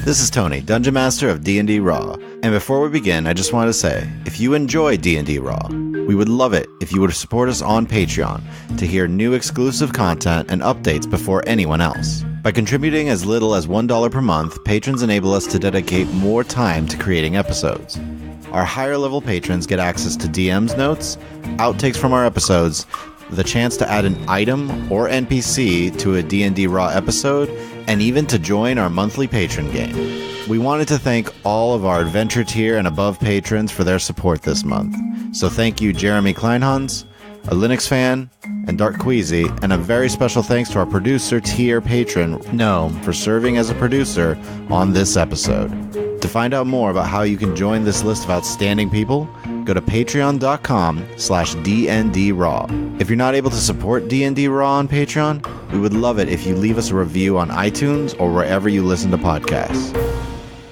This is Tony, Dungeon Master of D&D Raw, and before we begin, I just want to say, if you enjoy D&D Raw, we would love it if you would support us on Patreon to hear new exclusive content and updates before anyone else. By contributing as little as $1 per month, patrons enable us to dedicate more time to creating episodes. Our higher level patrons get access to DM's notes, outtakes from our episodes, the chance to add an item or NPC to a D&D Raw episode, and even to join our monthly patron game. We wanted to thank all of our adventure tier and above patrons for their support this month. So thank you Jeremy Kleinhans, a Linux fan, and Dark Queasy, and a very special thanks to our producer tier patron, Gnome, for serving as a producer on this episode. To find out more about how you can join this list of outstanding people, go to patreon.com/DNDRaw. If you're not able to support D&D Raw on Patreon, we would love it if you leave us a review on iTunes or wherever you listen to podcasts.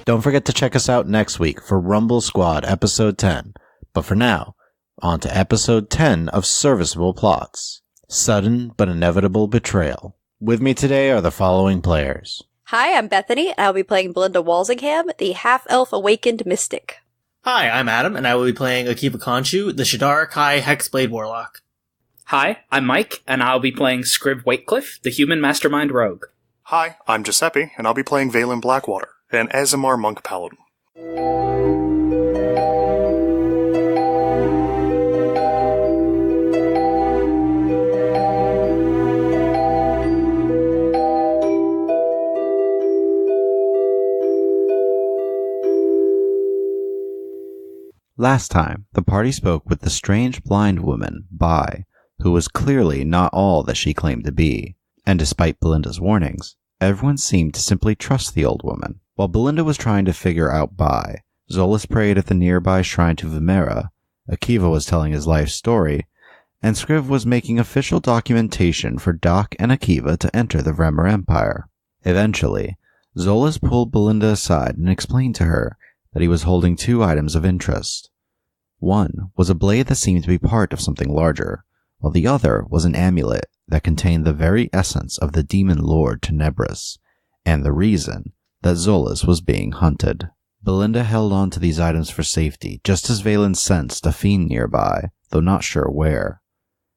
Don't forget to check us out next week for Rumble Squad Episode 10. But for now, on to Episode 10 of Serviceable Plots. Sudden but Inevitable Betrayal. With me today are the following players. Hi, I'm Bethany, and I'll be playing Belinda Walsingham, the half-elf awakened mystic. Hi, I'm Adam, and I will be playing Akiva Conchu, the Shadar Kai Hexblade Warlock. Hi, I'm Mike, and I'll be playing Scriv Waitecliff, the human mastermind rogue. Hi, I'm Giuseppe, and I'll be playing Valen Blackwater, an Azamar monk paladin. Last time, the party spoke with the strange blind woman, Bai, who was clearly not all that she claimed to be, and despite Belinda's warnings, everyone seemed to simply trust the old woman. While Belinda was trying to figure out Bai, Zolas prayed at the nearby shrine to Vimera, Akiva was telling his life story, and Scriv was making official documentation for Doc and Akiva to enter the Vremer Empire. Eventually, Zolas pulled Belinda aside and explained to her that he was holding two items of interest. One was a blade that seemed to be part of something larger, while the other was an amulet that contained the very essence of the demon lord Tenebris, and the reason that Zolas was being hunted. Belinda held on to these items for safety, just as Valen sensed a fiend nearby, though not sure where.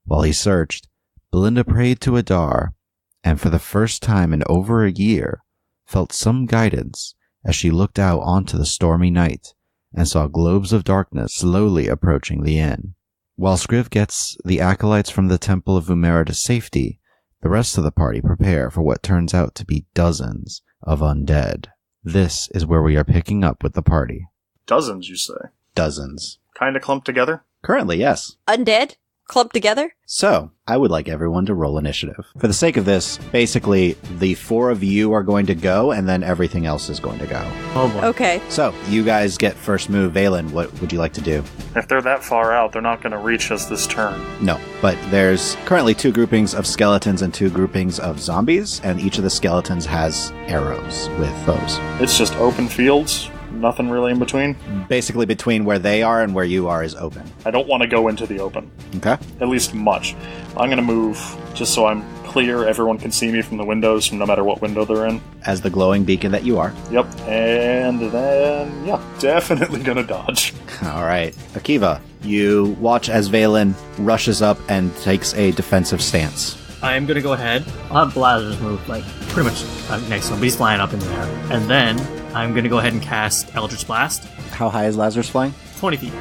While he searched, Belinda prayed to Adar, and for the first time in over a year, felt some guidance as she looked out onto the stormy night and saw globes of darkness slowly approaching the inn. While Scriv gets the acolytes from the Temple of Vumera to safety, the rest of the party prepare for what turns out to be dozens of undead. This is where we are picking up with the party. Dozens, you say? Dozens. Kinda clumped together? Currently, yes. Undead? Clumped together? So, I would like everyone to roll initiative. For the sake of this, basically, the four of you are going to go, and then everything else is going to go. Oh boy. Okay. So, you guys get first move. Valen, what would you like to do? If they're that far out, they're not gonna reach us this turn. No, but there's currently two groupings of skeletons and two groupings of zombies, and each of the skeletons has arrows with bows. It's just open fields, nothing really in between. Basically, between where they are and where you are is open. I don't want to go into the open. Okay. At least much. I'm gonna move just so I'm clear, everyone can see me from the windows, from no matter what window they're in. As the glowing beacon that you are. Yep, and then, yeah, definitely gonna dodge. All right. Akiva, you watch as Valen rushes up and takes a defensive stance. I'm gonna go ahead. I'll have Blazers move, like, pretty much next to him, but he's flying up in the air. And then, I'm gonna go ahead and cast Eldritch Blast. How high is Lazarus flying? 20 feet.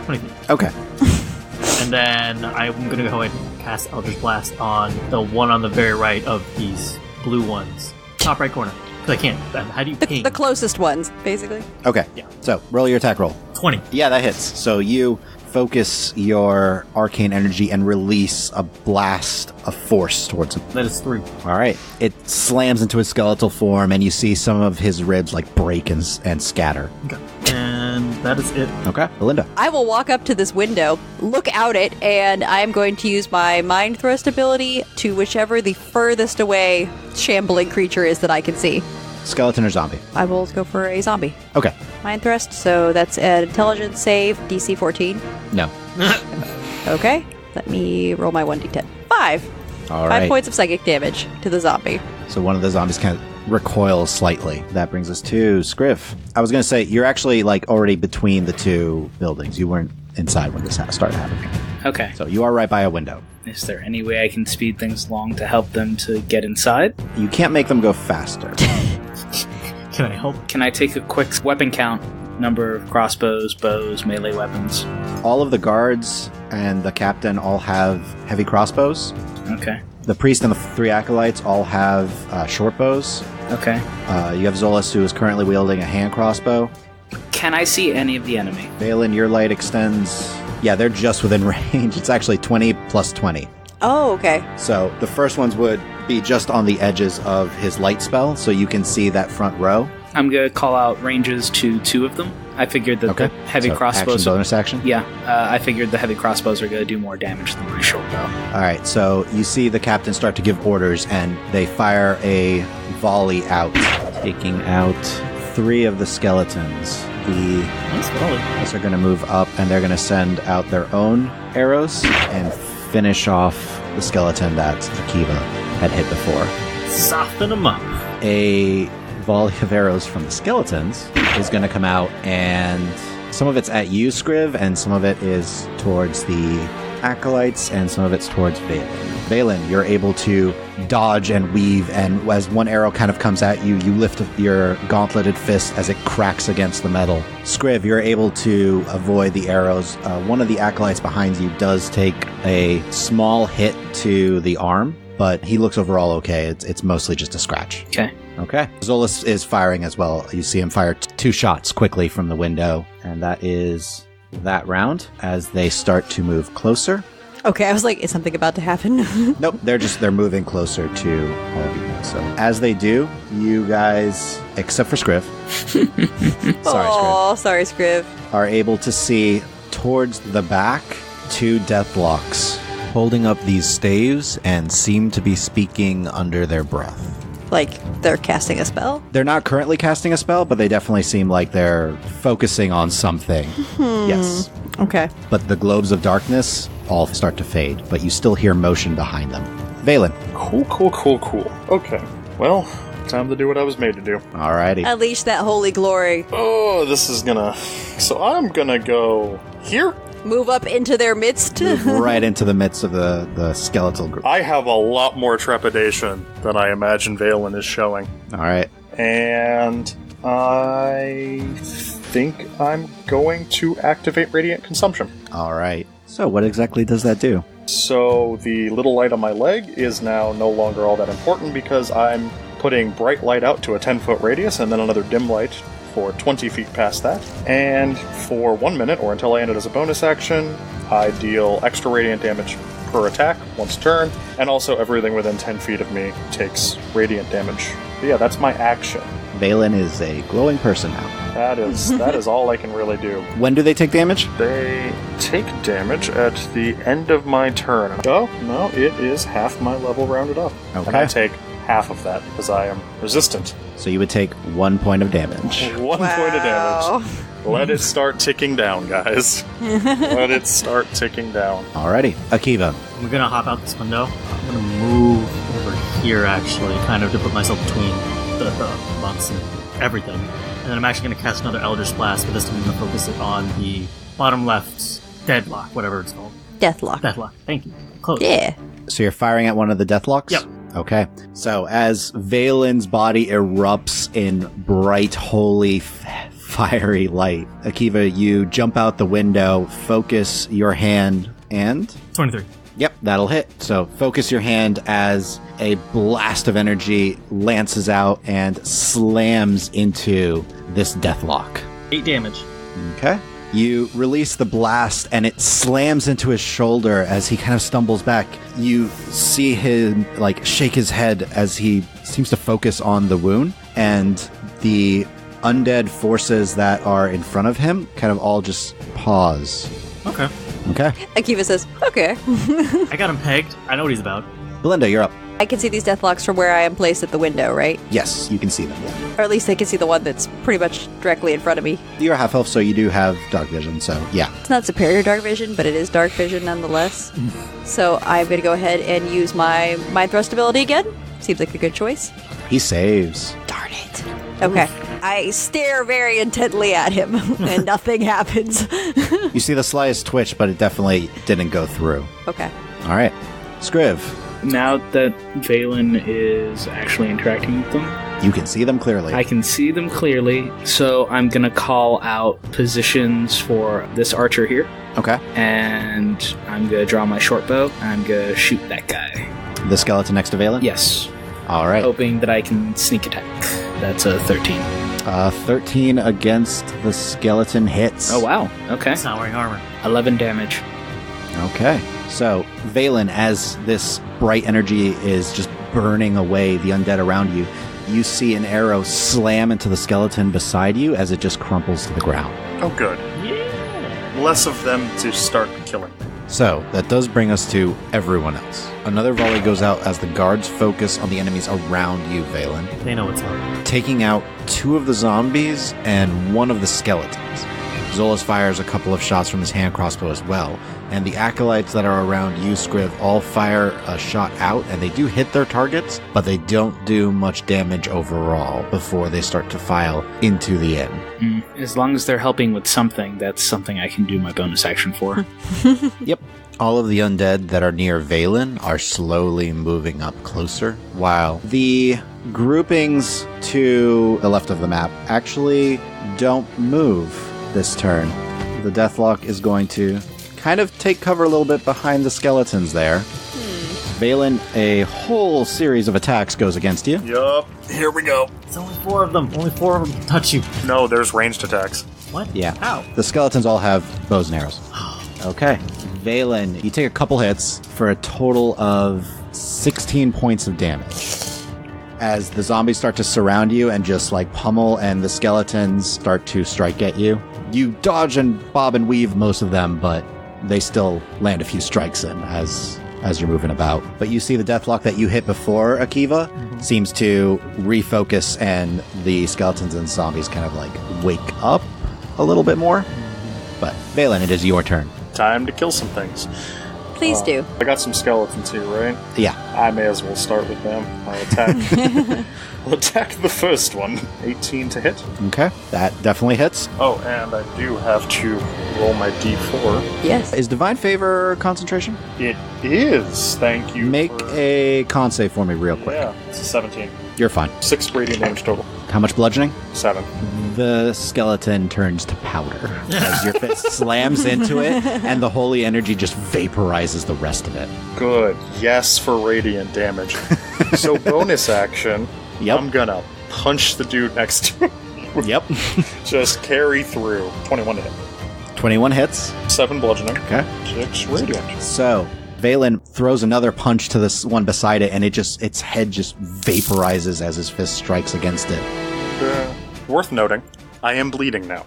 Okay. And then, I'm gonna go ahead and cast Eldritch Blast on the one on the very right of these blue ones. Top right corner. Because I can't. How do you ping? The closest ones, basically. Okay. Yeah. So, roll your attack roll. 20. Yeah, that hits. So you focus your arcane energy and release a blast of force towards him. That is 3. All right. It slams into his skeletal form, and you see some of his ribs like break and scatter. Okay. And that is it. Okay. Belinda. I will walk up to this window, look out it, and I'm going to use my Mind Thrust ability to whichever the furthest away shambling creature is that I can see. Skeleton or zombie? I will go for a zombie. Okay. Mind Thrust, so that's an intelligence save, DC 14. No. Okay. Let me roll my 1d10. 5. All 5 right. points of psychic damage to the zombie. So one of the zombies kind of recoils slightly. That brings us to Scriv. I was going to say, you're actually like already between the two buildings. You weren't inside when this started happening. Okay. So you are right by a window. Is there any way I can speed things along to help them to get inside? You can't make them go faster. Can I help? Can I take a quick weapon count? Number of crossbows, bows, melee weapons. All of the guards and the captain all have heavy crossbows. Okay. The priest and the 3 acolytes all have short bows. Okay. You have Zolas, who is currently wielding a hand crossbow. Can I see any of the enemy? Valen, your light extends... Yeah, they're just within range. It's actually 20 plus 20. Oh, okay. So the first ones would be just on the edges of his light spell, so you can see that front row. I'm going to call out ranges to 2 of them. I figured that the heavy crossbows... Action, bonus action? Yeah, I figured the heavy crossbows are going to do more damage than my short bow. All right, so you see the captain start to give orders, and they fire a volley out, taking out 3 of the skeletons. Nice volley. These are going to move up, and they're going to send out their own arrows and finish off the skeleton that Akiva had hit before. Soften them up. A volley of arrows from the skeletons is going to come out, and some of it's at you, Scriv, and some of it is towards the acolytes, and some of it's towards Valen. Valen, you're able to dodge and weave, and as one arrow kind of comes at you, you lift your gauntleted fist as it cracks against the metal. Scriv, you're able to avoid the arrows. One of the acolytes behind you does take a small hit to the arm, but he looks overall okay. It's mostly just a scratch. Okay. Zolas is firing as well. You see him fire 2 shots quickly from the window, and that is that round as they start to move closer. Okay, I was like, is something about to happen? Nope, they're moving closer to all of you. So as they do, you guys, except for Scriv, Sorry, Scriv. are able to see towards the back 2 deathlocks holding up these staves and seem to be speaking under their breath. Like, they're casting a spell? They're not currently casting a spell, but they definitely seem like they're focusing on something. Yes. Okay. But the globes of darkness all start to fade, but you still hear motion behind them. Valen. Cool. Okay. Well, time to do what I was made to do. Alrighty. Unleash that holy glory. Oh, this is gonna... So I'm gonna go here? Move up into their midst. Move right into the midst of the skeletal group. I have a lot more trepidation than I imagine Valen is showing. Alright. And I think I'm going to activate Radiant Consumption. Alright. So what exactly does that do? So the little light on my leg is now no longer all that important because I'm putting bright light out to a 10-foot radius and then another dim light for 20 feet past that. And for 1 minute, or until I end it as a bonus action, I deal extra radiant damage per attack once a turn, and also everything within 10 feet of me takes radiant damage. But yeah, that's my action. Valen is a glowing person now. That is all I can really do. When do they take damage? They take damage at the end of my turn. Oh, no, it is half my level rounded up. Okay. And I take half of that because I am resistant. So you would take 1 point of damage. 1 point of damage. Let it start ticking down, guys. Let it start ticking down. Alrighty. Akiva. I'm gonna hop out this window. I'm gonna move over here, actually, kind of to put myself between the monks and everything. And then I'm actually gonna cast another Eldritch Blast, but this time I'm gonna focus it on the bottom left deadlock, whatever it's called. Deathlock. Deathlock. Thank you. Close. Yeah. So you're firing at one of the deathlocks? Yep. Okay. So as Valen's body erupts in bright, holy, fiery light, Akiva, you jump out the window, focus your hand, and... 23. Yep, that'll hit. So focus your hand as a blast of energy lances out and slams into this deathlock. 8 damage. Okay. You release the blast and it slams into his shoulder as he kind of stumbles back. You see him shake his head as he seems to focus on the wound, and the undead forces that are in front of him kind of all just pause. Okay. Okay. Akiva says, okay. I got him pegged. I know what he's about. Belinda, you're up. I can see these deathlocks from where I am placed at the window, right? Yes, you can see them. Yeah. Or at least I can see the one that's pretty much directly in front of me. You're a half elf, so you do have dark vision, so yeah. It's not superior dark vision, but it is dark vision nonetheless. So I'm going to go ahead and use my Mind Thrust ability again. Seems like a good choice. He saves. Darn it. Okay. I stare very intently at him, and nothing happens. You see the slightest twitch, but it definitely didn't go through. Okay. All right. Scriv, Now that Valen is actually interacting with them, you can see them clearly. I can see them clearly, so I'm gonna call out positions for this archer here, Okay. and I'm gonna draw my short bow, and I'm gonna shoot that guy. The skeleton next to Valen? Yes, All right. hoping that I can sneak attack. That's a 13. 13 against the skeleton hits. Oh wow, okay. It's not wearing armor. 11 damage. Okay. So, Valen, as this bright energy is just burning away the undead around you, you see an arrow slam into the skeleton beside you as it just crumples to the ground. Oh, good. Yeah. Less of them to start killing. So, that does bring us to everyone else. Another volley goes out as the guards focus on the enemies around you, Valen, They know what's up. taking out 2 of the zombies and 1 of the skeletons. Zolas fires a couple of shots from his hand crossbow as well, and the acolytes that are around you, Scriv, all fire a shot out, and they do hit their targets, but they don't do much damage overall before they start to file into the inn. As long as they're helping with something, that's something I can do my bonus action for. Yep. All of the undead that are near Valen are slowly moving up closer, while the groupings to the left of the map actually don't move this turn. The Deathlock is going to kind of take cover a little bit behind the skeletons there. Valen, a whole series of attacks goes against you. Yup. Here we go. It's only 4 of them. Only 4 of them can touch you. No, there's ranged attacks. What? Yeah. How? The skeletons all have bows and arrows. Okay. Valen, you take a couple hits for a total of 16 points of damage. As the zombies start to surround you and just like pummel and the skeletons start to strike at you. You dodge and bob and weave most of them, but they still land a few strikes in as you're moving about. But you see the deathlock that you hit before, Akiva, seems to refocus and the skeletons and zombies kind of like wake up a little bit more. But Valen, it is your turn. Time to kill some things. Please do. I got some skeletons here, right? Yeah. I may as well start with them. I'll attack. I'll attack the first one. 18 to hit. Okay. That definitely hits. Oh, and I do have to roll my d4. Yes. Is Divine Favor concentration? It is. Thank you. Make for- a con save for me real quick. Yeah, it's a 17. You're fine. 6 radiant damage total. How much bludgeoning? 7. The skeleton turns to powder as your fist slams into it, and the holy energy just vaporizes the rest of it. Good. Yes for radiant damage. So bonus action. Yep. I'm gonna punch the dude next to him. Yep. Just carry through. 21 to hit. 21 hits. 7 bludgeoning. Okay. 6 radiant. So, Valen throws another punch to this one beside it, and its head just vaporizes as his fist strikes against it. Worth noting, I am bleeding now.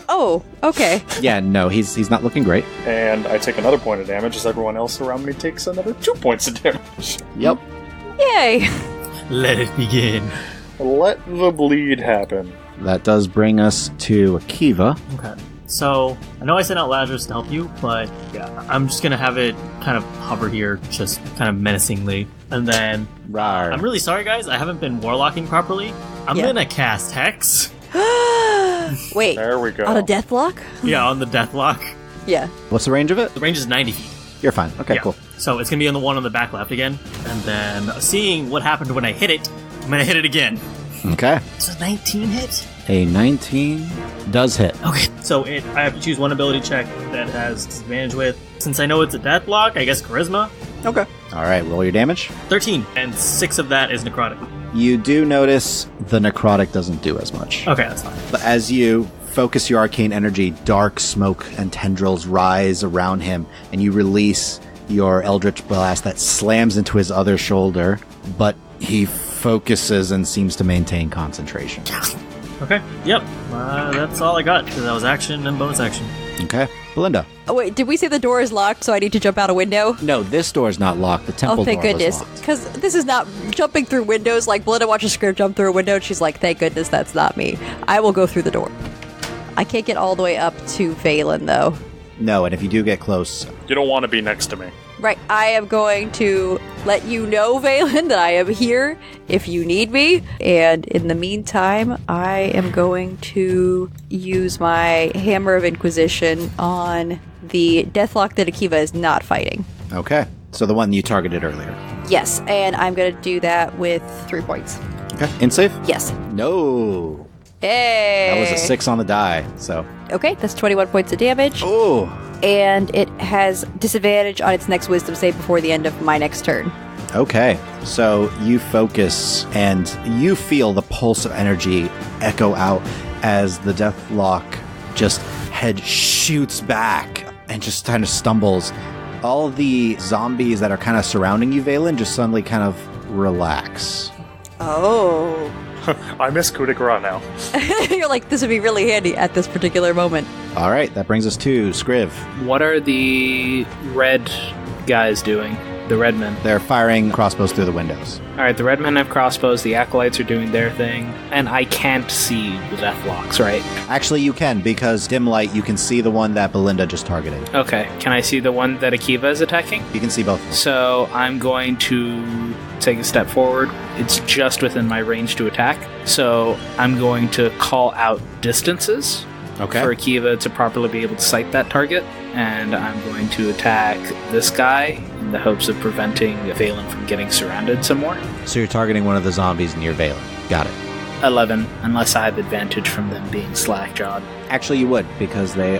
Oh, okay. Yeah, no, he's not looking great. And I take another point of damage as everyone else around me takes another 2 points of damage. Yep. Yay. Let it begin. Let the bleed happen. That does bring us to Akiva. Okay. So, I know I sent out Lazarus to help you, but yeah, I'm just gonna have it kind of hover here, just kind of menacingly. And then, Rawr. I'm really sorry guys, I haven't been warlocking properly. I'm Yeah. gonna cast Hex. Wait. There we go. On a deathlock? Yeah, on the Deathlock. Yeah. What's the range of it? The range is 90 feet. You're fine. Okay, Yeah. cool. So it's gonna be on the one on the back left again. And then, seeing what happened when I hit it, I'm gonna hit it again. Okay. It's a 19 hit. A 19 does hit. Okay, so I have to choose one ability check that has disadvantage with. Since I know it's a deathlock, I guess Charisma. Okay. All right, roll your damage. 13, and 6 of that is necrotic. You do notice the necrotic doesn't do as much. Okay, that's fine. But as you focus your arcane energy, dark smoke and tendrils rise around him, and you release your Eldritch Blast that slams into his other shoulder, but he focuses and seems to maintain concentration. Okay, yep. That's all I got, because that was action and bonus action. Okay. Belinda. Oh, wait, did we say the door is locked, so I need to jump out a window? No, this door is not locked. The temple Oh, thank door goodness. was locked. Because this is not jumping through windows. Like, Belinda watches Scriv jump through a window, and she's like, thank goodness that's not me. I will go through the door. I can't get all the way up to Valen, though. No, and if you do get close, You don't want to be next to me. Right, I am going to let you know, Valen, that I am here if you need me. And in the meantime, I am going to use my Hammer of Inquisition on the Deathlock that Akiva is not fighting. Okay. So the one you targeted earlier. Yes, and I'm going to do that with 3 points. Okay. In save? Yes. No. Hey! That was a 6 on the die, so. Okay, that's 21 points of damage. Oh. And it has disadvantage on its next wisdom save before the end of my next turn. Okay. So you focus and you feel the pulse of energy echo out as the Deathlock just head shoots back and just kind of stumbles. All of the zombies that are kind of surrounding you, Valen, just suddenly kind of relax. Oh. I miss coup de grace now. You're like, this would be really handy at this particular moment. All right, that brings us to Scriv. What are the red guys doing? The red men. They're firing crossbows through the windows. Alright, the red men have crossbows, the acolytes are doing their thing, and I can't see the deathlocks, right? Actually, you can, because dim light, you can see the one that Belinda just targeted. Okay, can I see the one that Akiva is attacking? You can see both. So I'm going to take a step forward. It's just within my range to attack. So I'm going to call out distances Okay. for Akiva to properly be able to sight that target. And I'm going to attack this guy in the hopes of preventing Valen from getting surrounded some more. So you're targeting one of the zombies near Valen. Got it. 11, unless I have advantage from them being slack-jawed. Actually, you would, because they're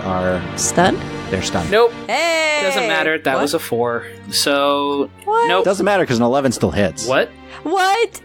Stunned? stunned. Nope. Hey! Doesn't matter. That What? was a 4. So, What? nope. Doesn't matter, because an 11 still hits. What? What?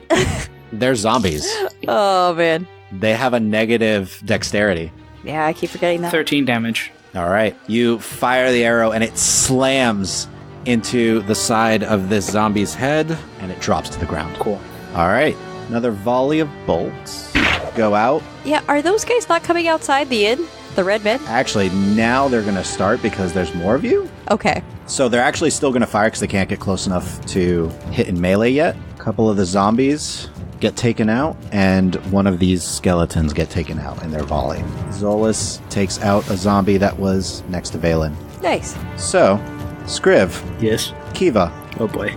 They're zombies. Oh, man. They have a negative dexterity. Yeah, I keep forgetting that. 13 damage. All right. You fire the arrow, and it slams into the side of this zombie's head, and it drops to the ground. Cool. All right. Another volley of bolts go out. Yeah, are those guys not coming outside the inn? The red men? Actually, now they're going to start because there's more of you. Okay. So they're actually still going to fire because they can't get close enough to hit in melee yet. A couple of the zombies get taken out, and one of these skeletons get taken out in their volley. Zolas takes out a zombie that was next to Valen. Nice. So, Scriv, Yes. Kiva, Oh boy.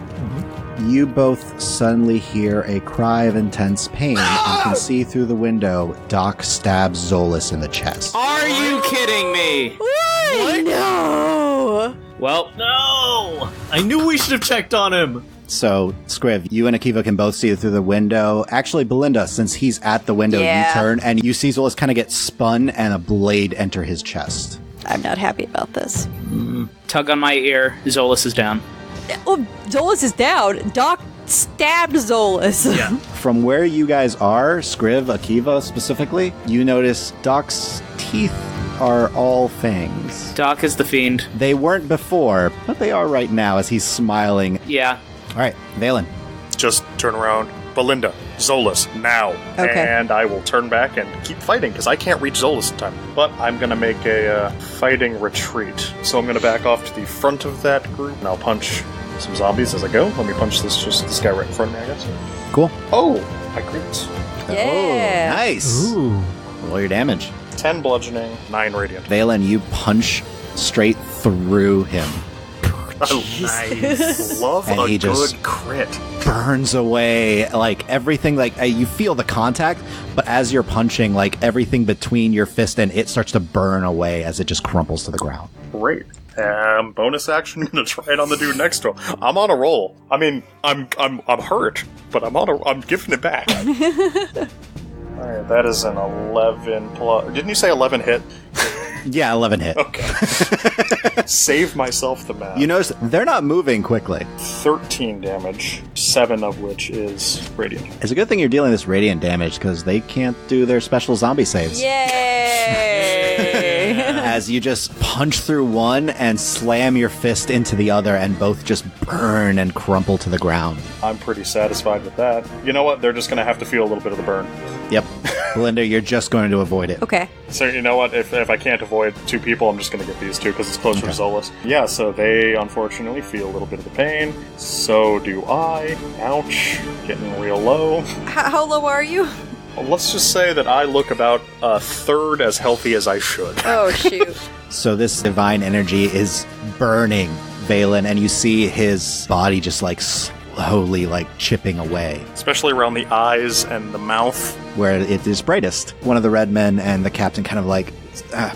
you both suddenly hear a cry of intense pain and can see through the window Doc stabs Zolas in the chest. Are you kidding me? What? No! Well, No! I knew we should have checked on him! So, Scriv, you and Akiva can both see through the window. Actually, Belinda, since he's at the window, Yeah. you turn and you see Zolas kind of get spun and a blade enter his chest. I'm not happy about this. tug on my ear. Zolas is down. Oh, Zolas is down. Doc stabbed Zolas. Yeah. From where you guys are, Scriv, Akiva specifically, you notice Doc's teeth are all fangs. Doc is the fiend. They weren't before, but they are right now as he's smiling. Yeah. All right, Valen. Just turn around. Belinda, Zolas, now. Okay. And I will turn back and keep fighting, because I can't reach Zolas in time. But I'm going to make a fighting retreat. So I'm going to back off to the front of that group, and I'll punch some zombies as I go. Let me punch this guy right in front of me, I guess. Cool. Oh, I crit. Yeah. Oh, nice. Ooh. Roll your damage. 10 bludgeoning, 9 radiant. Valen, you punch straight through him. Nice. Love And a he good just- crit. Burns away, like everything, like you feel the contact, but as you're punching, like everything between your fist and it starts to burn away as it just crumples to the ground. Great. Bonus action, gonna try it on the dude next to him. I'm on a roll. I mean, I'm hurt, but I'm giving it back. Alright, that is an 11 plus... Didn't you say 11 hit? Yeah, 11 hit. Okay. Save myself the math. You notice they're not moving quickly. 13 damage, 7 of which is radiant. It's a good thing you're dealing this radiant damage because they can't do their special zombie saves. Yay! As you just punch through one and slam your fist into the other, and both just burn and crumple to the ground. I'm pretty satisfied with that. You know what? They're just gonna have to feel a little bit of the burn. Yep. Belinda, you're just going to avoid it. Okay. So you know what? If I can't avoid 2 people, I'm just going to get these 2 because it's closer to Zolas. Yeah, so they unfortunately feel a little bit of the pain. So do I. Ouch. Getting real low. How low are you? Well, let's just say that I look about a third as healthy as I should. Oh, shoot. So this divine energy is burning Valen, and you see his body just like slowly like chipping away. Especially around the eyes and the mouth. Where it is brightest. One of the red men and the captain kind of like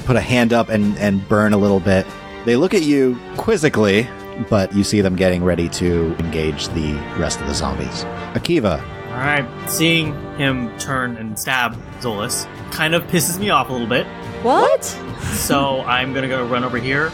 put a hand up and burn a little bit. They look at you quizzically, but you see them getting ready to engage the rest of the zombies. Akiva. Alright, seeing him turn and stab Zolas kind of pisses me off a little bit. What? So I'm gonna go run over here,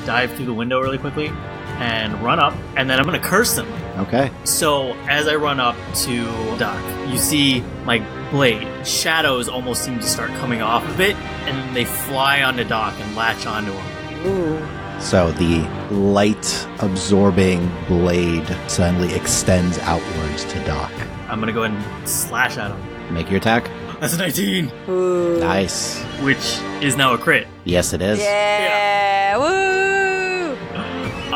dive through the window really quickly, and run up, and then I'm gonna curse him. Okay. So as I run up to Doc, you see my blade. Shadows almost seem to start coming off of it, and then they fly onto Doc and latch onto him. Ooh. So the light-absorbing blade suddenly extends outwards to Doc. I'm gonna go ahead and slash at him. Make your attack. That's a 19, Ooh. Nice. which is now a crit. Yes, it is. Yeah. Woo.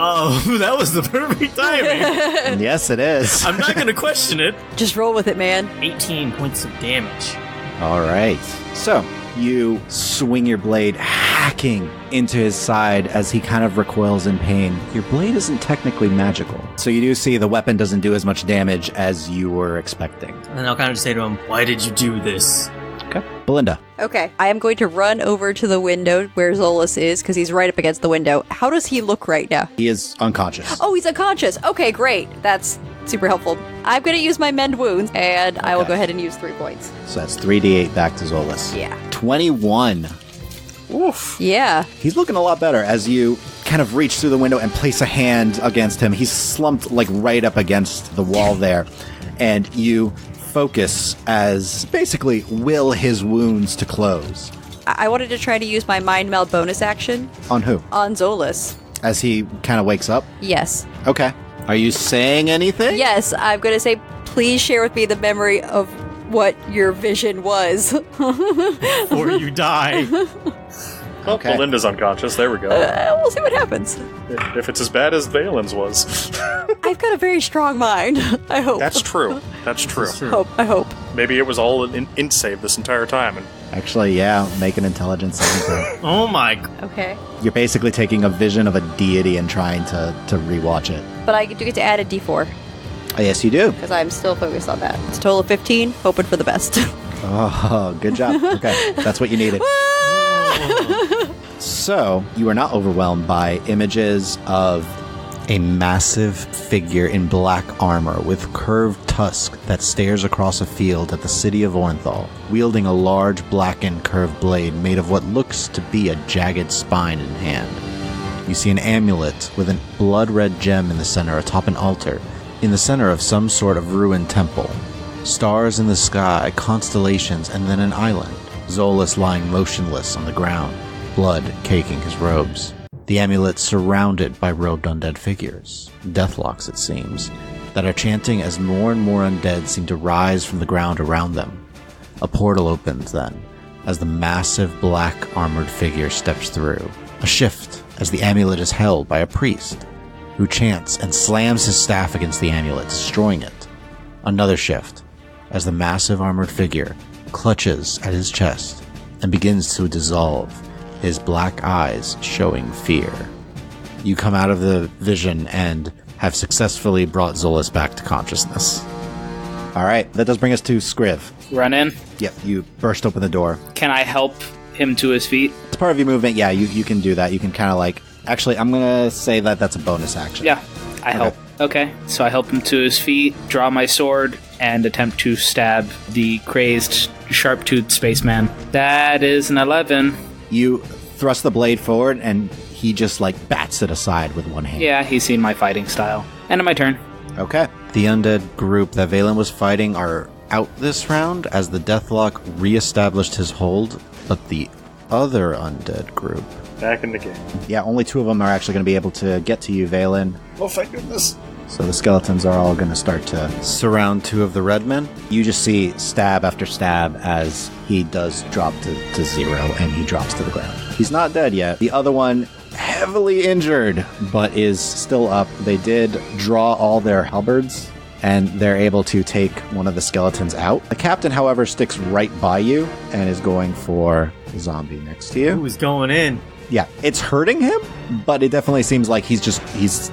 Oh, that was the perfect timing. Yes, it is. I'm not gonna question it. Just roll with it, man. 18 points of damage. All right. So you swing your blade, hacking into his side as he kind of recoils in pain. Your blade isn't technically magical, so you do see the weapon doesn't do as much damage as you were expecting. And then I'll kind of say to him, why did you do this? Okay. Belinda. Okay. I am going to run over to the window where Zolas is, because he's right up against the window. How does he look right now? He is unconscious. Oh, he's unconscious. Okay, great. That's super helpful. I'm going to use my mend wounds, and I will Okay. go ahead and use 3 points. So that's 3d8 back to Zolas. Yeah. 21. Oof. Yeah. He's looking a lot better as you kind of reach through the window and place a hand against him. He's slumped like right up against the wall there. And you focus as basically will his wounds to close. I wanted to try to use my mind meld bonus action On who? on Zolas. As he kind of wakes up? Yes. Okay. Are you saying anything? Yes, I'm going to say, please share with me the memory of what your vision was. Or you die. Oh, Okay. Belinda's unconscious. There we go. We'll see what happens. If it's as bad as Valen's was. I've got a very strong mind. I hope. That's true. That's true. That's true. I hope. Maybe it was all an int save this entire time. And Actually, yeah. Make an intelligence saving throw. Oh my. Okay. You're basically taking a vision of a deity and trying to rewatch it. But I do get to add a d4, Oh, yes, you do. because I'm still focused on that. It's a total of 15, hoping for the best. Oh, good job. Okay. That's what you needed. So, you are not overwhelmed by images of a massive figure in black armor with curved tusk that stares across a field at the city of Ornthal, wielding a large blackened curved blade made of what looks to be a jagged spine in hand. You see an amulet with a blood-red gem in the center atop an altar, in the center of some sort of ruined temple. Stars in the sky, constellations, and then an island. Zolas lying motionless on the ground, blood caking his robes. The amulet surrounded by robed undead figures, deathlocks it seems, that are chanting as more and more undead seem to rise from the ground around them. A portal opens then, as the massive black armored figure steps through. A shift as the amulet is held by a priest, who chants and slams his staff against the amulet, destroying it. Another shift as the massive armored figure clutches at his chest and begins to dissolve, his black eyes showing fear. You come out of the vision and have successfulully brought Zolas back to consciousness. All right, that does bring us to Scriv. Run in. Yep, you burst open the door. Can I help him to his feet? It's part of your movement. Yeah, you can do that. You can kind of like... Actually, I'm going to say that that's a bonus action. Yeah, I help. Okay, so I help him to his feet, draw my sword, and attempt to stab the crazed, sharp-toothed spaceman. That is an 11. You thrust the blade forward, and he just like bats it aside with one hand. Yeah, he's seen my fighting style. End of my turn. Okay. The undead group that Valen was fighting are out this round as the Deathlock reestablished his hold, but the other undead group... back in the game. Yeah, only 2 of them are actually going to be able to get to you, Valen. Oh, thank goodness. So the skeletons are all going to start to surround 2 of the red men. You just see stab after stab as he does drop to 0 and he drops to the ground. He's not dead yet. The other one, heavily injured, but is still up. They did draw all their halberds, and they're able to take one of the skeletons out. The captain, however, sticks right by you and is going for the zombie next to you. Who's going in? Yeah, it's hurting him, but it definitely seems like he needs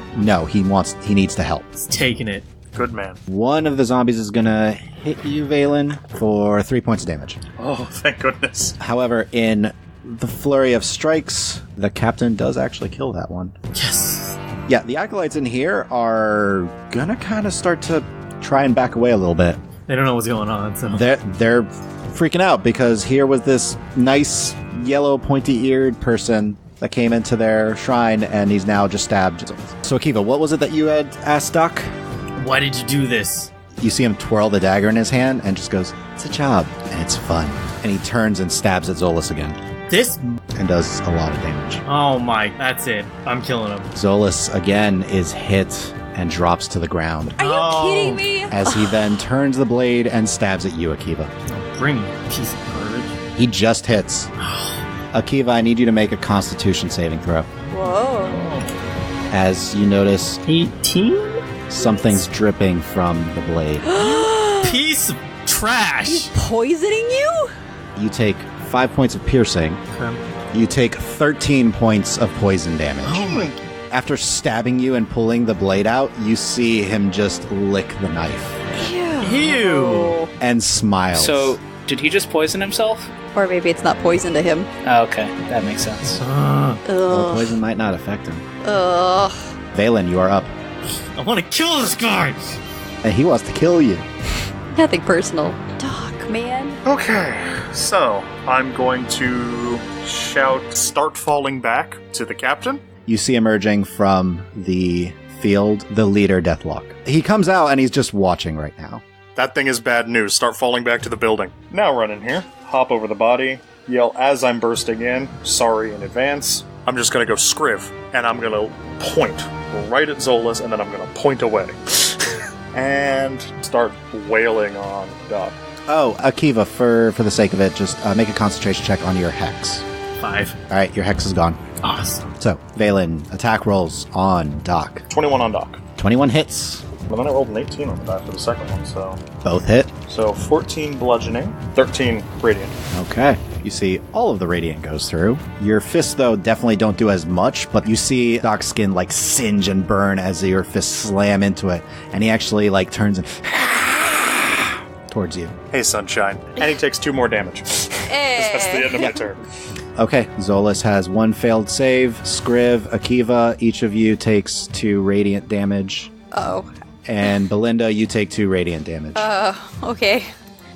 to help. He's taking it. Good man. One of the zombies is gonna hit you, Valen, for 3 points of damage. Oh, thank goodness. However, in the flurry of strikes, the captain does actually kill that one. Yes. Yeah, the acolytes in here are gonna kind of start to try and back away a little bit. They don't know what's going on, so... They're freaking out because here was this nice yellow pointy-eared person that came into their shrine, and he's now just stabbed. So Akiva, what was it that you had asked Doc? Why did you do this? You see him twirl the dagger in his hand and just goes, "It's a job, and it's fun." And he turns and stabs at Zolas again. This? And does a lot of damage. Oh my, that's it. I'm killing him. Zolas again is hit and drops to the ground. Are you kidding me? As he then turns the blade and stabs at you, Akiva. Bring me, piece of garbage. He just hits. Akiva, I need you to make a Constitution saving throw. Whoa. As you notice 18? something's dripping from the blade. Piece of trash! He's poisoning you? You take 5 points of piercing. Okay. You take 13 points of poison damage. Oh my... After stabbing you and pulling the blade out, you see him just lick the knife Ew! and smiles. So, did he just poison himself? Or maybe it's not poison to him. Oh, okay, that makes sense. Well, Ugh. poison might not affect him. Ugh. Valen, you are up. I want to kill this guy! And he wants to kill you. Nothing personal. Doc, man. Okay, so I'm going to shout, "Start falling back," to the captain. You see emerging from the field the leader, Deathlock. He comes out and he's just watching right now. That thing is bad news. Start falling back to the building. Now run in here, hop over the body, yell as I'm bursting in, "Sorry in advance." I'm just gonna go Scriv, and I'm gonna point right at Zolas, and then I'm gonna point away. And start wailing on Doc. Oh, Akiva, for the sake of it, just make a concentration check on your hex. 5. Alright, your hex is gone. Awesome. So, Valen, attack rolls on Doc. 21 on Doc. 21 hits. But then I rolled an 18 on the back for the second one, so... Both hit. So 14 bludgeoning, 13 radiant. Okay. You see all of the radiant goes through. Your fists, though, definitely don't do as much, but you see Doc's skin, like, singe and burn as your fists slam into it. And he actually, like, turns and... towards you. Hey, sunshine. And he takes 2 more damage. That's the end of my turn. Okay, Zolas has 1 failed save. Scriv, Akiva, each of you takes 2 radiant damage. Oh. And Belinda, you take 2 radiant damage. Okay.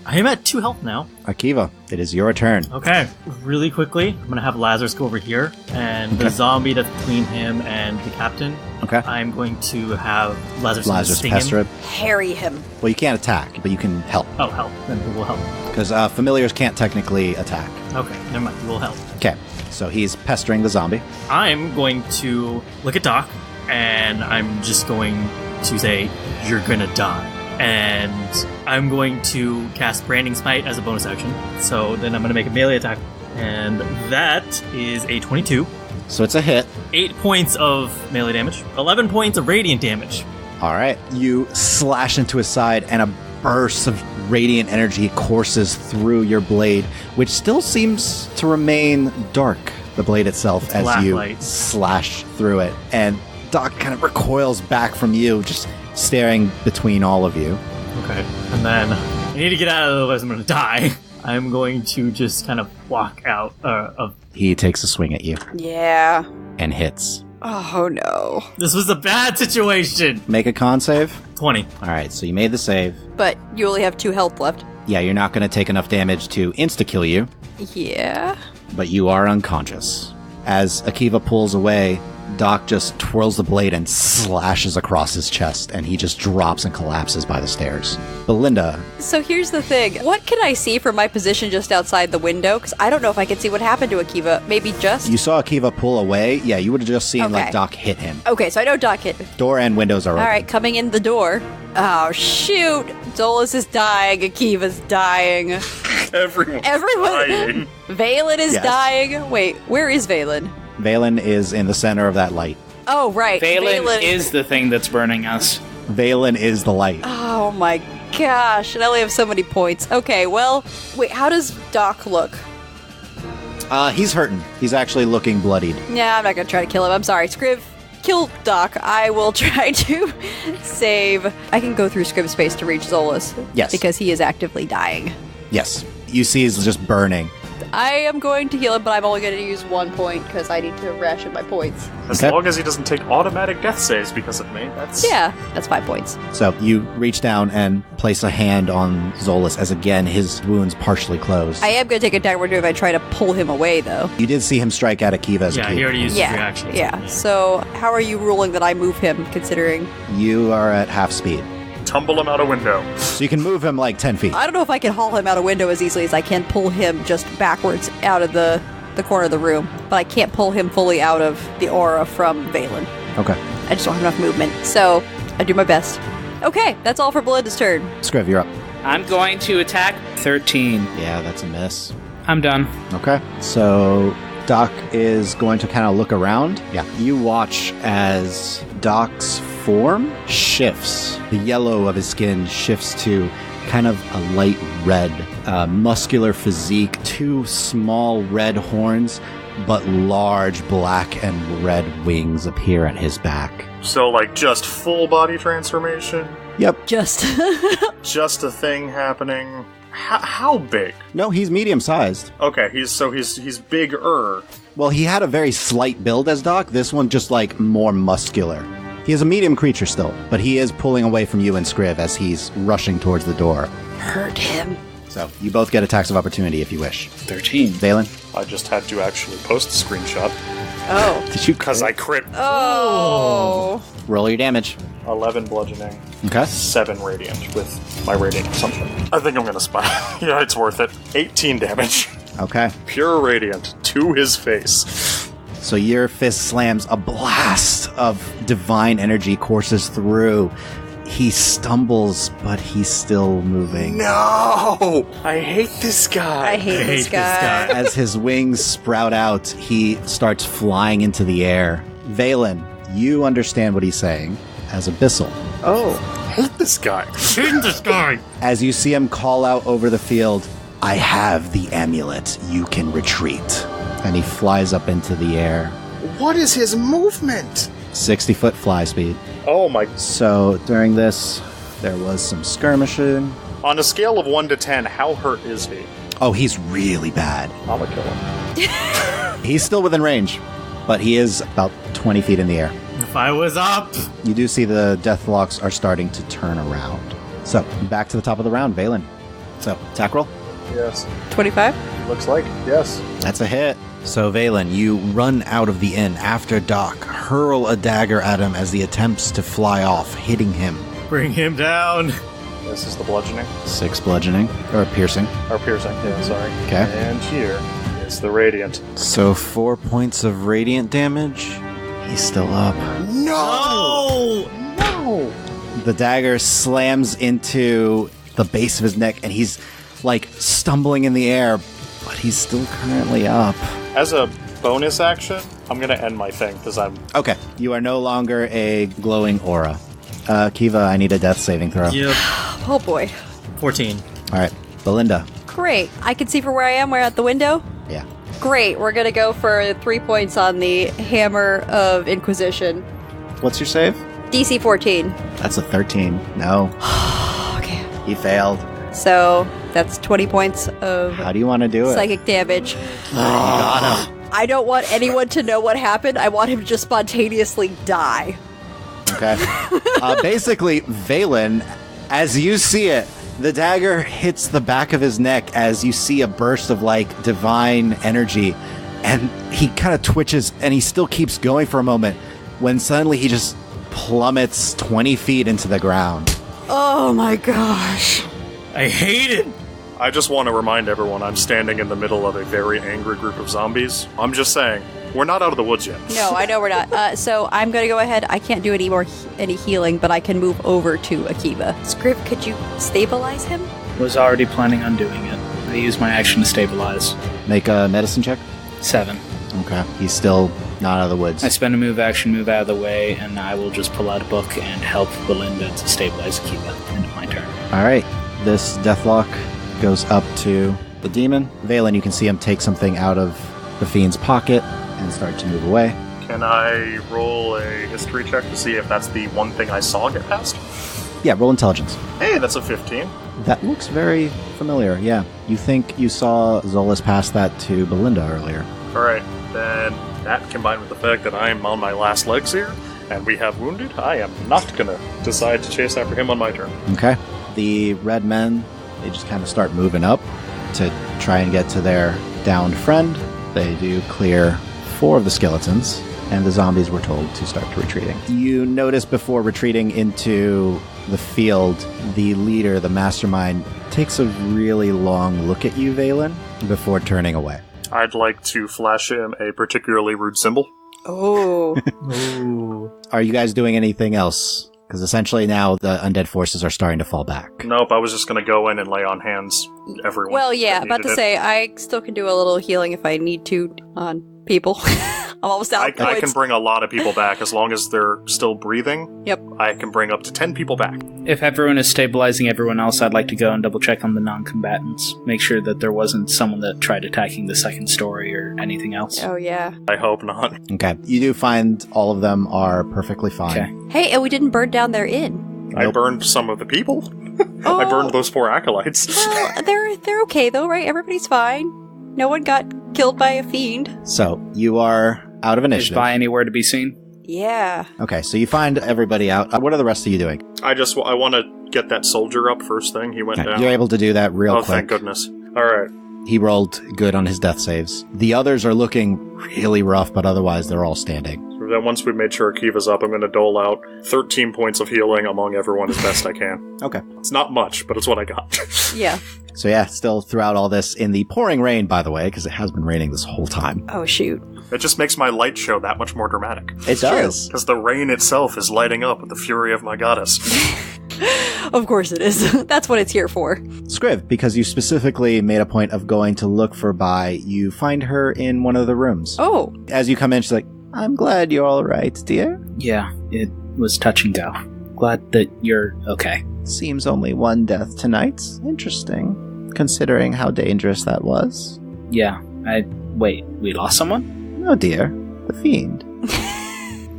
I am at 2 health now. Akiva, it is your turn. Okay. Really quickly, I'm going to have Lazarus go over here, and the zombie that's between him and the captain, Okay. I'm going to have Lazarus sting pester him. it. Harry him. Well, you can't attack, but you can help. Oh, help. Then he will help. Because familiars can't technically attack. Okay, never mind. He will help. Okay, so he's pestering the zombie. I'm going to look at Doc, and I'm just going to say, "You're gonna die." And I'm going to cast Branding Smite as a bonus action. So then I'm going to make a melee attack. And that is a 22. So it's a hit. 8 points of melee damage. 11 points of radiant damage. All right. You slash into his side, and a burst of radiant energy courses through your blade, which still seems to remain dark, the blade itself, It's as black you light. slash through it. And Doc kind of recoils back from you, just staring between all of you. Okay. And then I need to get out of it, otherwise I'm going to die. I'm going to just kind of walk out of... He takes a swing at you Yeah. and hits. Oh, no. This was a bad situation. Make a con save. 20. All right, so you made the save. But you only have 2 health left. Yeah, you're not going to take enough damage to insta-kill you, Yeah. but you are unconscious. As Akiva pulls away, Doc just twirls the blade and slashes across his chest, and he just drops and collapses by the stairs. Belinda, So here's the thing. What can I see from my position just outside the window? Because I don't know if I can see what happened to Akiva. Maybe just... you saw Akiva pull away. Yeah, you would have just seen, Okay. like, Doc hit him. Okay, so I know Doc hit. Door and windows are open. All right, coming in the door. Oh, shoot. Zolas is dying. Akiva's dying. Everyone's dying. Valen is Yes. dying. Wait, where is Valen? Valen is in the center of that light. Oh, right. Valen is the thing that's burning us. Valen is the light. Oh, my gosh. And I only have so many points. Okay, well, wait, how does Doc look? He's hurting. He's actually looking bloodied. Yeah, I'm not gonna try to kill him. I'm sorry. Scriv, kill Doc. I will try to save. I can go through Scriv's space to reach Zolas. Yes. Because he is actively dying. Yes. You see he's just burning. I am going to heal him, but I'm only going to use 1 point because I need to ration my points. As long as he doesn't take automatic death saves because of me, that's... Yeah, that's 5 points. So you reach down and place a hand on Zolas as again his wounds partially closed. I am going to take a downward move if I try to pull him away, though. You did see him strike at Akiva as a Yeah, key. he already used his reaction. Yeah. So how are you ruling that I move him, considering... You are at half speed. Tumble him out a window. So you can move him like 10 feet. I don't know if I can haul him out a window as easily as I can pull him just backwards out of the corner of the room. But I can't pull him fully out of the aura from Valen. Okay. I just don't have enough movement. So I do my best. Okay, that's all for Belinda's turn. Scriv, you're up. I'm going to attack 13. Yeah, that's a miss. I'm done. Okay. So Doc is going to kind of look around. Yeah. You watch as Doc's form shifts. The yellow of his skin shifts to kind of a light red, muscular physique, 2 small red horns, but large black and red wings appear at his back. So, like, just full body transformation? Yep. Just. Just a thing happening? How big? No, he's medium-sized. Okay, he's bigger. Well, he had a very slight build as Doc. This one just, like, more muscular. He is a medium creature still, but he is pulling away from you and Scriv as he's rushing towards the door. Hurt him. So, you both get attacks of opportunity if you wish. 13. Valen? I just had to actually post the screenshot. Oh. Did you... Because I crit. Oh. Roll your damage. 11 bludgeoning. Okay. 7 radiant with my radiant consumption. I think I'm gonna spy. Yeah, it's worth it. 18 damage. Okay. Pure radiant to his face. So your fist slams, a blast of divine energy courses through. He stumbles, but he's still moving. No! I hate this guy. I hate this guy. As his wings sprout out, he starts flying into the air. Valen, you understand what he's saying as Abyssal. Oh. I hate this guy. Hate this guy. As you see him call out over the field, I have the amulet. You can retreat. And he flies up into the air. What is his movement? 60-foot fly speed. Oh my... So during this, there was some skirmishing. On a scale of 1 to 10, how hurt is he? Oh, he's really bad. I'm gonna kill him. He's still within range, but he is about 20 feet in the air. If I was up! You do see the deathlocks are starting to turn around. So, back to the top of the round, Valen. So, attack roll. Yes. 25? Looks like, yes. That's a hit. So, Valen, you run out of the inn after Doc, hurl a dagger at him as he attempts to fly off, hitting him. Bring him down! This is the bludgeoning. 6 bludgeoning, or piercing. Or piercing, yeah, sorry. Okay. And here is the radiant. So, 4 points of radiant damage. He's still up. No! No! The dagger slams into the base of his neck, and he's, like, stumbling in the air, but he's still currently up. As a bonus action, I'm gonna end my thing, because I'm... Okay, you are no longer a glowing aura. Akiva, I need a death saving throw. Yep. Oh boy. 14. Alright, Belinda. Great. I can see from where I am. We're at the window. Yeah. Great. We're going to go for 3 points on the Hammer of Inquisition. What's your save? DC 14. That's a 13. No. Okay. He failed. So that's 20 points of How do you want to do it? psychic damage. Got him. I don't want anyone to know what happened. I want him to just spontaneously die. Okay. Basically, Valen, as you see it, the dagger hits the back of his neck as you see a burst of, like, divine energy. And he kind of twitches, and he still keeps going for a moment, when suddenly he just plummets 20 feet into the ground. Oh my gosh. I hate it! I just want to remind everyone I'm standing in the middle of a very angry group of zombies. I'm just saying, we're not out of the woods yet. No, I know we're not. So I'm going to go ahead. I can't do any healing, but I can move over to Akiva. Scriv, could you stabilize him? Was already planning on doing it. I used my action to stabilize. Make a medicine check. 7. Okay. He's still not out of the woods. I spend a move action, move out of the way, and I will just pull out a book and help Belinda to stabilize Akiva. End of my turn. All right. This deathlock goes up to the demon. Valen, you can see him take something out of the fiend's pocket and start to move away. Can I roll a history check to see if that's the one thing I saw get past? Yeah, roll intelligence. Hey, that's a 15. That looks very familiar, yeah. You think you saw Zolas pass that to Belinda earlier. Alright, then that combined with the fact that I'm on my last legs here, and we have wounded, I am not gonna decide to chase after him on my turn. Okay. The red men, they just kind of start moving up to try and get to their downed friend. They do clear 4 of the skeletons, and the zombies were told to start retreating. You notice before retreating into the field, the leader, the mastermind, takes a really long look at you, Valen, before turning away. I'd like to flash him a particularly rude symbol. Oh. Ooh. Are you guys doing anything else? Because essentially now the undead forces are starting to fall back. Nope, I was just going to go in and lay on hands everyone. Well, yeah, that about to needed say, I still can do a little healing if I need to on people. I'm almost out I of points. can bring a lot of people back as long as they're still breathing. Yep. I can bring up to 10 people back. If everyone is stabilizing everyone else, I'd like to go and double check on the non-combatants. Make sure that there wasn't someone that tried attacking the second story or anything else. Oh, yeah. I hope not. Okay. You do find all of them are perfectly fine. Okay. Hey, and we didn't burn down their inn. I burned some of the people. Oh. I burned those 4 acolytes. Well, they're okay, though, right? Everybody's fine. No one got killed by a fiend. So, you are out of Is initiative. by anywhere to be seen? Yeah. Okay, so you find everybody out. What are the rest of you doing? I want to get that soldier up first thing. He went Okay, down. you're able to do that real quick. Thank goodness. All right. He rolled good on his death saves. The others are looking really rough, but otherwise they're all standing. So then once we've made sure Akiva's up, I'm going to dole out 13 points of healing among everyone as best I can. Okay. It's not much, but it's what I got. Yeah. So yeah, still throughout all this, in the pouring rain, by the way, because it has been raining this whole time. Oh, shoot. It just makes my light show that much more dramatic. It does. Because the rain itself is lighting up with the fury of my goddess. Of course it is. That's what it's here for. Scriv, because you specifically made a point of going to look for Bai, you find her in one of the rooms. Oh. As you come in, she's like, I'm glad you're all right, dear. Yeah, it was touch and go. Glad that you're okay. Seems only one death tonight. Interesting, considering how dangerous that was. Yeah, wait, we lost someone? No, dear. The fiend.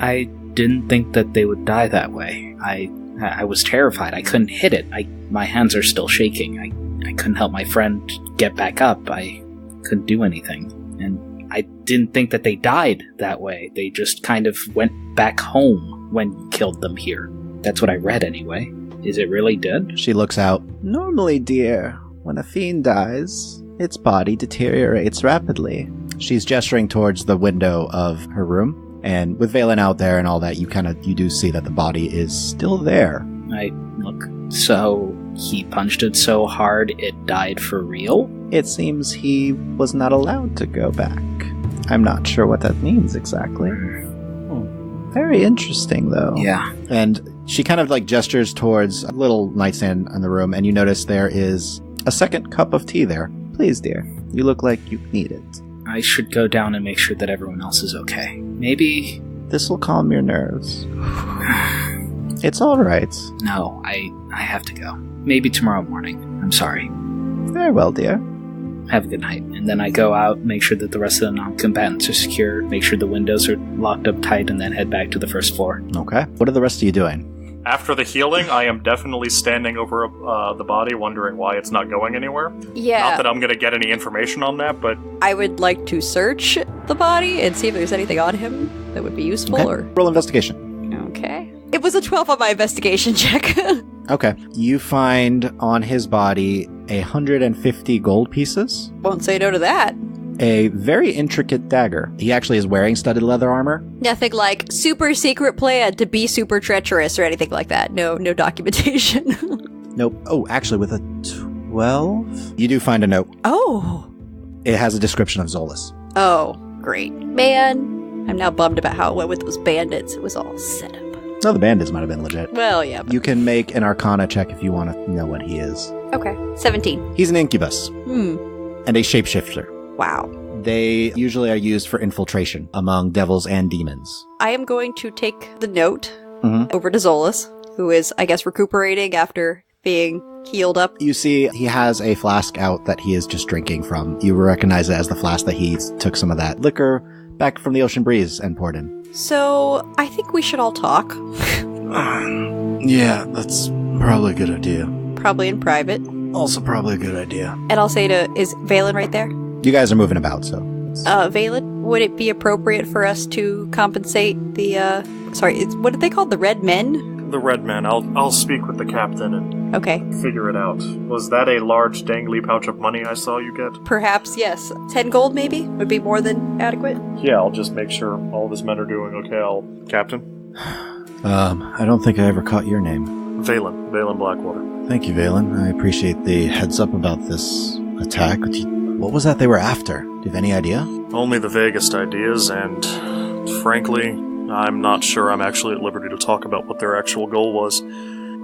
I didn't think that they would die that way. I was terrified. I couldn't hit it. My hands are still shaking. I couldn't help my friend get back up. I couldn't do anything. And I didn't think that they died that way. They just kind of went back home when you killed them here. That's what I read anyway. Is it really dead? She looks out. Normally, dear, when a fiend dies, its body deteriorates rapidly. She's gesturing towards the window of her room. And with Valen out there and all that, you do see that the body is still there. I look. So he punched it so hard it died for real? It seems he was not allowed to go back. I'm not sure what that means exactly. Very interesting, though. Yeah. And she kind of gestures towards a little nightstand in the room, and you notice there is a second cup of tea there. Please, dear. You look like you need it. I should go down and make sure that everyone else is okay. Maybe... This will calm your nerves. It's all right. No, I have to go. Maybe tomorrow morning. I'm sorry. Very well, dear. Have a good night. And then I go out, make sure that the rest of the non-combatants are secure, make sure the windows are locked up tight, and then head back to the first floor. Okay. What are the rest of you doing? After the healing, I am definitely standing over the body, wondering why it's not going anywhere. Yeah. Not that I'm going to get any information on that, but... I would like to search the body and see if there's anything on him that would be useful. Okay. Or Roll investigation. Okay. It was a 12 on my investigation check. Okay. You find on his body 150 gold pieces, Won't say no to that. a very intricate dagger. He actually is wearing studded leather armor. Nothing like super secret plan to be super treacherous or anything like that. No documentation. Nope. Oh, actually, with a 12? You do find a note. Oh. It has a description of Zolas. Oh, great. Man, I'm now bummed about how it went with those bandits. It was all set up. No, the bandits might have been legit. Well, yeah. But... You can make an Arcana check if you want to know what he is. Okay. 17. He's an incubus and a shapeshifter. Wow. They usually are used for infiltration among devils and demons. I am going to take the note over to Zolas, who is, I guess, recuperating after being healed up. You see, he has a flask out that he is just drinking from. You recognize it as the flask that he took some of that liquor back from the ocean breeze and poured in. So, I think we should all talk. Yeah, that's probably a good idea. Probably in private. Also probably a good idea. And I'll say is Valen right there? You guys are moving about, so... Valen, would it be appropriate for us to compensate the, what did they call the Red Men? The Red Men. I'll speak with the captain and Okay. figure it out. Was that a large dangly pouch of money I saw you get? Perhaps, yes. 10 gold, maybe? Would be more than adequate? Yeah, I'll just make sure all of his men are doing okay. Captain? I don't think I ever caught your name. Valen Blackwater. Thank you, Valen. I appreciate the heads up about this attack. What was that they were after? Do you have any idea? Only the vaguest ideas, and frankly, I'm not sure I'm actually at liberty to talk about what their actual goal was.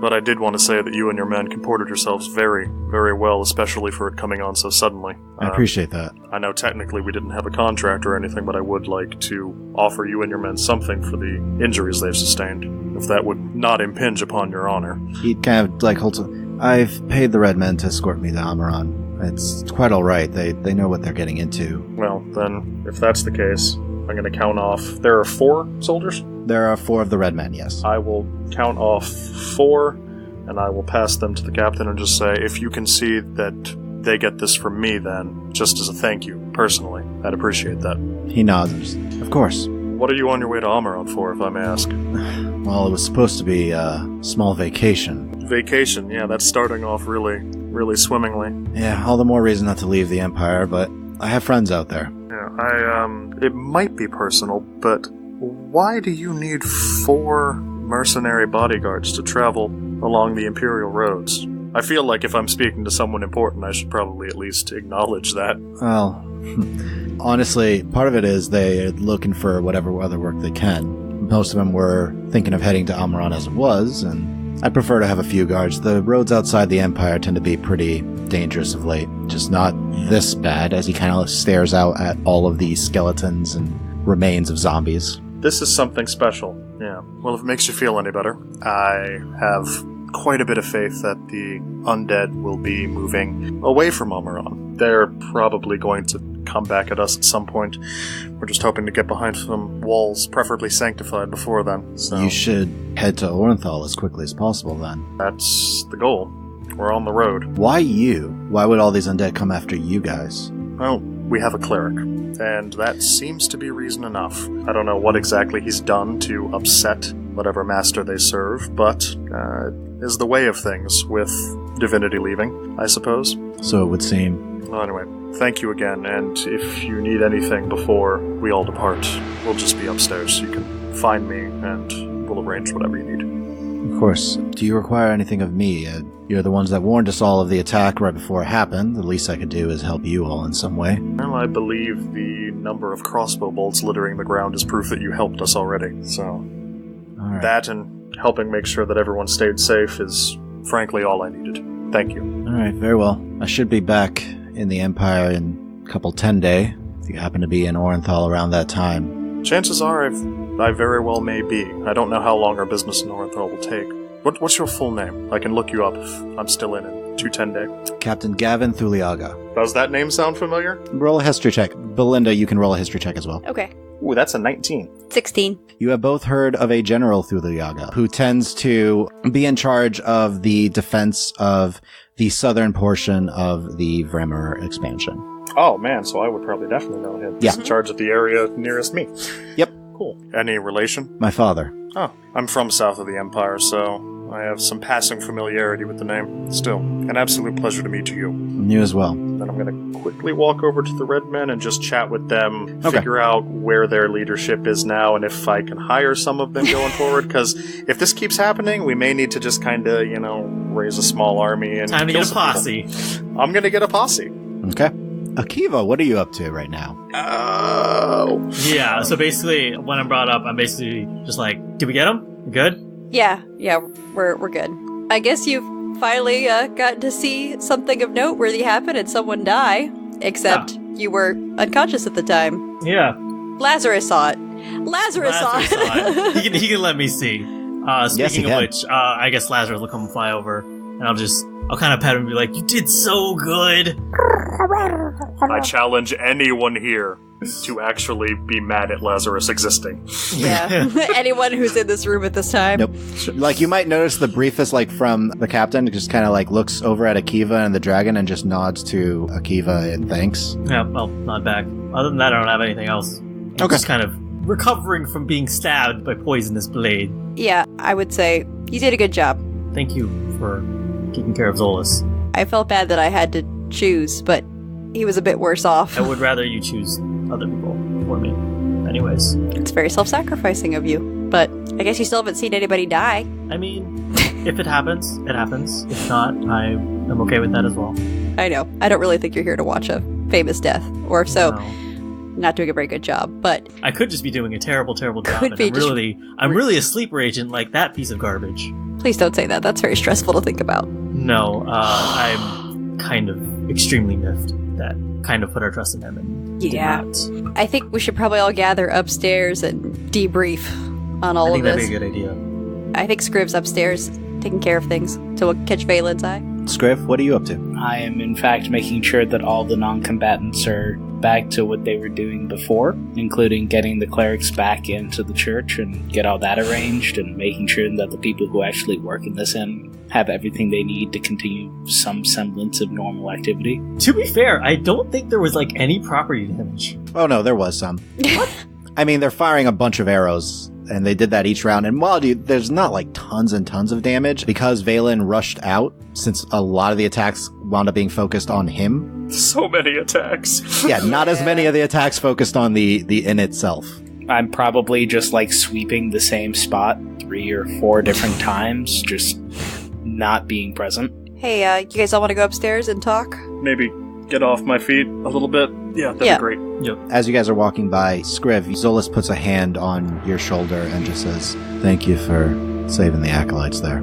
But I did want to say that you and your men comported yourselves very, very well, especially for it coming on so suddenly. I appreciate that. I know technically we didn't have a contract or anything, but I would like to offer you and your men something for the injuries they've sustained, if that would not impinge upon your honor. He kind of holds I've paid the Red Men to escort me to Amaran. It's quite alright. They know what they're getting into. Well, then, if that's the case, I'm going to count off... There are 4 soldiers? There are 4 of the Red Men, yes. I will count off 4, and I will pass them to the captain and just say, if you can see that they get this from me, then, just as a thank you, personally, I'd appreciate that. He nods. Of course. What are you on your way to Amaran for, if I may ask? Well, it was supposed to be a small vacation. Vacation, yeah, that's starting off really, really swimmingly. Yeah, all the more reason not to leave the Empire, but I have friends out there. Yeah, it might be personal, but why do you need 4 mercenary bodyguards to travel along the Imperial roads? I feel like if I'm speaking to someone important, I should probably at least acknowledge that. Well, honestly, part of it is they're looking for whatever other work they can. Most of them were thinking of heading to Amaran as it was, and I'd prefer to have a few guards. The roads outside the Empire tend to be pretty dangerous of late. Just not this bad, as he kind of stares out at all of these skeletons and remains of zombies. This is something special, yeah. Well, if it makes you feel any better, I have quite a bit of faith that the undead will be moving away from Amaran. They're probably going to come back at us at some point. We're just hoping to get behind some walls, preferably sanctified before then. So You should head to Orenthal as quickly as possible, then. that's the goal. We're on the road. Why you? Why would all these undead come after you guys? Well, we have a cleric, and that seems to be reason enough. I don't know what exactly he's done to upset whatever master they serve, but is the way of things with divinity leaving, I suppose. So it would seem. Well, anyway, thank you again, and if you need anything before we all depart, we'll just be upstairs. You can find me, and we'll arrange whatever you need. Of course. Do you require anything of me? You're the ones that warned us all of the attack right before it happened. The least I could do is help you all in some way. Well, I believe the number of crossbow bolts littering the ground is proof that you helped us already, so... All right. That and helping make sure that everyone stayed safe is, frankly, all I needed. Thank you. All right, very well. I should be back in the Empire in a couple 10 day, if you happen to be in Orenthal around that time. Chances are I very well may be. I don't know how long our business in Orenthal will take. What's your full name? I can look you up if I'm still in 210 day. Captain Gavin Thuliaga. Does that name sound familiar? Roll a history check. Belinda, you can roll a history check as well. Okay. Ooh, that's a 19. 16. You have both heard of a General Thuliaga, who tends to be in charge of the defense of the southern portion of the Vremer expansion. Oh, man, so I would probably definitely know him. Yeah. He's in charge of the area nearest me. Yep. Cool. Any relation? My father. Oh, I'm from south of the Empire, so I have some passing familiarity with the name. Still, an absolute pleasure to meet you. You as well. Then I'm going to quickly walk over to the Red Men and just chat with them, Okay. figure out where their leadership is now, and if I can hire some of them going forward, because if this keeps happening, we may need to just kind of, raise a small army and Time to kill get a some posse. people. I'm going to get a posse. Okay. Akiva, what are you up to right now? Oh. Yeah, so basically, when I'm brought up, I'm basically just like, did we get him? We good? Yeah, we're good. I guess you've finally gotten to see something of noteworthy happen and someone die. Except you were unconscious at the time. Yeah. Lazarus saw it. Lazarus saw it. He can let me see. Yes, he Speaking of can. which, I guess Lazarus will come fly over and I'll kind of pat him and be like, "You did so good." I challenge anyone here to actually be mad at Lazarus existing. Yeah. Anyone who's in this room at this time. Nope. Like, you might notice the briefest, like, from the captain, just kind of, like, looks over at Akiva and the dragon and just nods to Akiva in thanks. Yeah, I'll nod back. Other than that, I don't have anything else. I'm just kind of recovering from being stabbed by poisonous blade. Yeah, I would say you did a good job. Thank you for taking care of Zolas. I felt bad that I had to choose, but he was a bit worse off. I would rather you choose other people for me. Anyways. It's very self-sacrificing of you, but I guess you still haven't seen anybody die. I mean, if it happens, it happens. If not, I'm okay with that as well. I know. I don't really think you're here to watch a famous death, or if so, No. not doing a very good job, but... I could just be doing a terrible, terrible job, Could and be I'm really a sleeper agent like that piece of garbage. Please don't say that. That's very stressful to think about. No, I'm kind of extremely miffed that kind of put our trust in him and did Yeah. not. I think we should probably all gather upstairs and debrief on all I of think this. that'd be a good idea. I think Scriv's upstairs taking care of things, so we'll catch Valen's eye. Scriv, what are you up to? I am, in fact, making sure that all the non-combatants are back to what they were doing before, including getting the clerics back into the church and get all that arranged, and making sure that the people who actually work in this inn have everything they need to continue some semblance of normal activity. To be fair, I don't think there was like any property damage. Oh, no, there was some. I mean, they're firing a bunch of arrows, and they did that each round. And while there's not like tons and tons of damage, because Valen rushed out, since a lot of the attacks wound up being focused on him. So many attacks. Yeah, not as many of the attacks focused on the inn itself. I'm probably just like sweeping the same spot 3 or 4 different times, just not being present. Hey, you guys all want to go upstairs and talk? Maybe get off my feet a little bit. Yeah, that'd be great. Yep. As you guys are walking by, Scriv, Zolas puts a hand on your shoulder and just says, "Thank you for saving the acolytes there.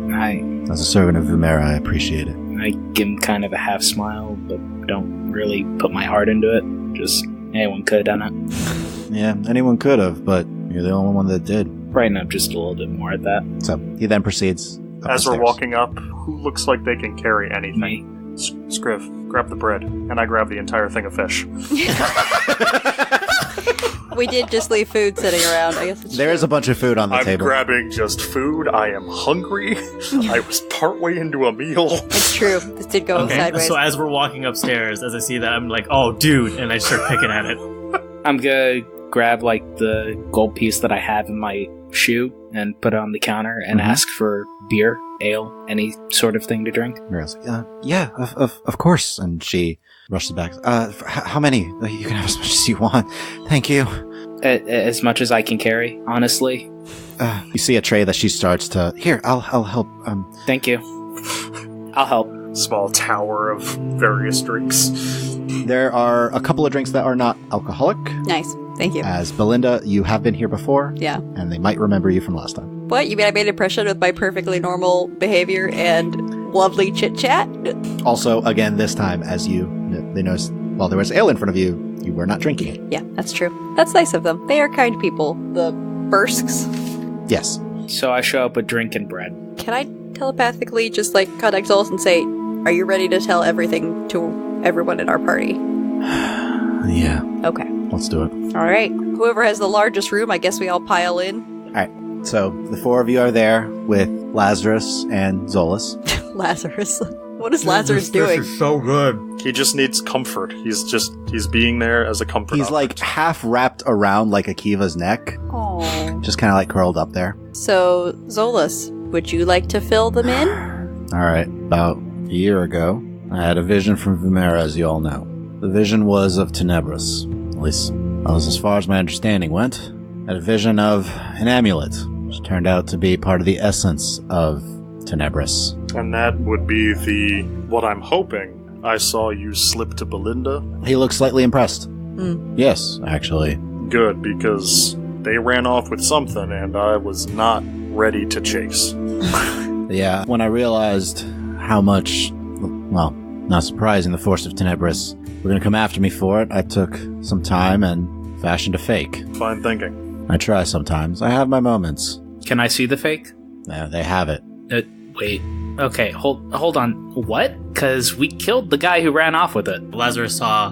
As a servant of Vumera, I appreciate it." I give him kind of a half smile, but don't really put my heart into it. Just, anyone could have done it. Yeah, anyone could have, but you're the only one that did. Brighten up just a little bit more at that. So he then proceeds up As the we're stairs. walking up, who looks like they can carry anything? Me. Scriv, grab the bread, and I grab the entire thing of fish. We did just leave food sitting around. I guess it's There is a bunch of food on the I'm table. grabbing just food. I am hungry. I was partway into a meal. It's true. This did go Okay, sideways. so as we're walking upstairs, as I see that, I'm like, "Oh, dude," and I start picking at it. I'm gonna grab like the gold piece that I have in my shoe and put it on the counter and ask for beer, ale, any sort of thing to drink. Mira's like, yeah, of course. And she rushes back. How many? You can have as much as you want. Thank you. As much as I can carry, honestly. You see a tray that she starts to... Here, I'll help. Thank you. I'll help. Small tower of various drinks. There are a couple of drinks that are not alcoholic. Nice. Thank you. As Belinda, you have been here before. Yeah. And they might remember you from last time. What? You mean I made an impression with my perfectly normal behavior and lovely chit-chat? Also, again, this time, as they noticed, while there was ale in front of you, you were not drinking it. Yeah, that's true. That's nice of them. They are kind people. The Bursks. Yes. So I show up with drink and bread. Can I telepathically just, contact Zolas and say, are you ready to tell everything to everyone in our party? Yeah. Okay. Let's do it. All right. Whoever has the largest room, I guess we all pile in. All right. So the 4 of you are there with Lazarus and Zolas. Lazarus. What is Lazarus doing? This is so good. He just needs comfort. He's being there as a comfort. He's object. half wrapped around Akiva's neck, Oh. just kind of curled up there. So, Zolas, would you like to fill them in? All right. About a year ago, I had a vision from Vumera, as you all know. The vision was of Tenebris. At least, that was as far as my understanding went. I had a vision of an amulet, which turned out to be part of the essence of Tenebris. And that would be what I'm hoping I saw you slip to Belinda. He looked slightly impressed. Yes, actually. Good, because they ran off with something and I was not ready to chase. Yeah, when I realized how much, well, not surprising, the force of Tenebris were going to come after me for it, I took some time and fashioned a fake. Fine thinking. I try sometimes. I have my moments. Can I see the fake? They have it. Wait, Okay, hold on. What? Because we killed the guy who ran off with it. Lazarus saw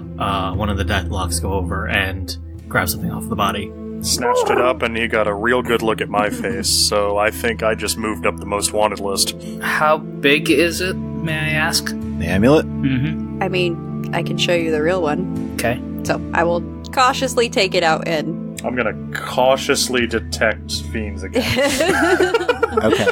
one of the deathlocks go over and grab something off the body. Snatched it up, and he got a real good look at my face, so I think I just moved up the most wanted list. How big is it, may I ask? The amulet? Mm-hmm. I mean, I can show you the real one. Okay. So I will cautiously take it out and... I'm gonna cautiously detect fiends again. Okay.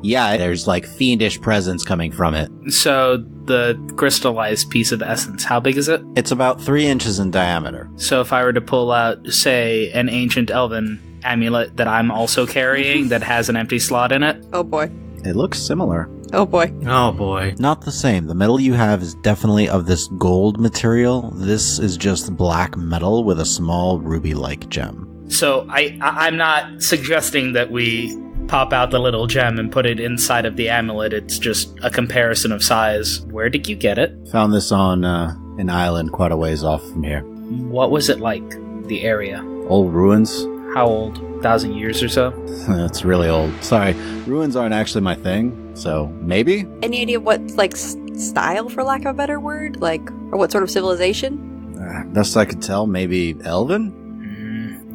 Yeah, there's like fiendish presence coming from it. So the crystallized piece of essence, how big is it? It's about 3 inches in diameter. So if I were to pull out, say, an ancient elven amulet that I'm also carrying that has an empty slot in it? Oh boy. It looks similar. Oh boy. Oh boy. Not the same. The metal you have is definitely of this gold material. This is just black metal with a small ruby-like gem. So I'm not suggesting that we pop out the little gem and put it inside of the amulet. It's just a comparison of size. Where did you get it? Found this on an island quite a ways off from here. What was it like, the area? Old ruins. How old? 1,000 years or so? That's really old. Sorry, ruins aren't actually my thing, so maybe? Any idea what, like, style, for lack of a better word? Like, or what sort of civilization? Best I could tell, maybe Elven?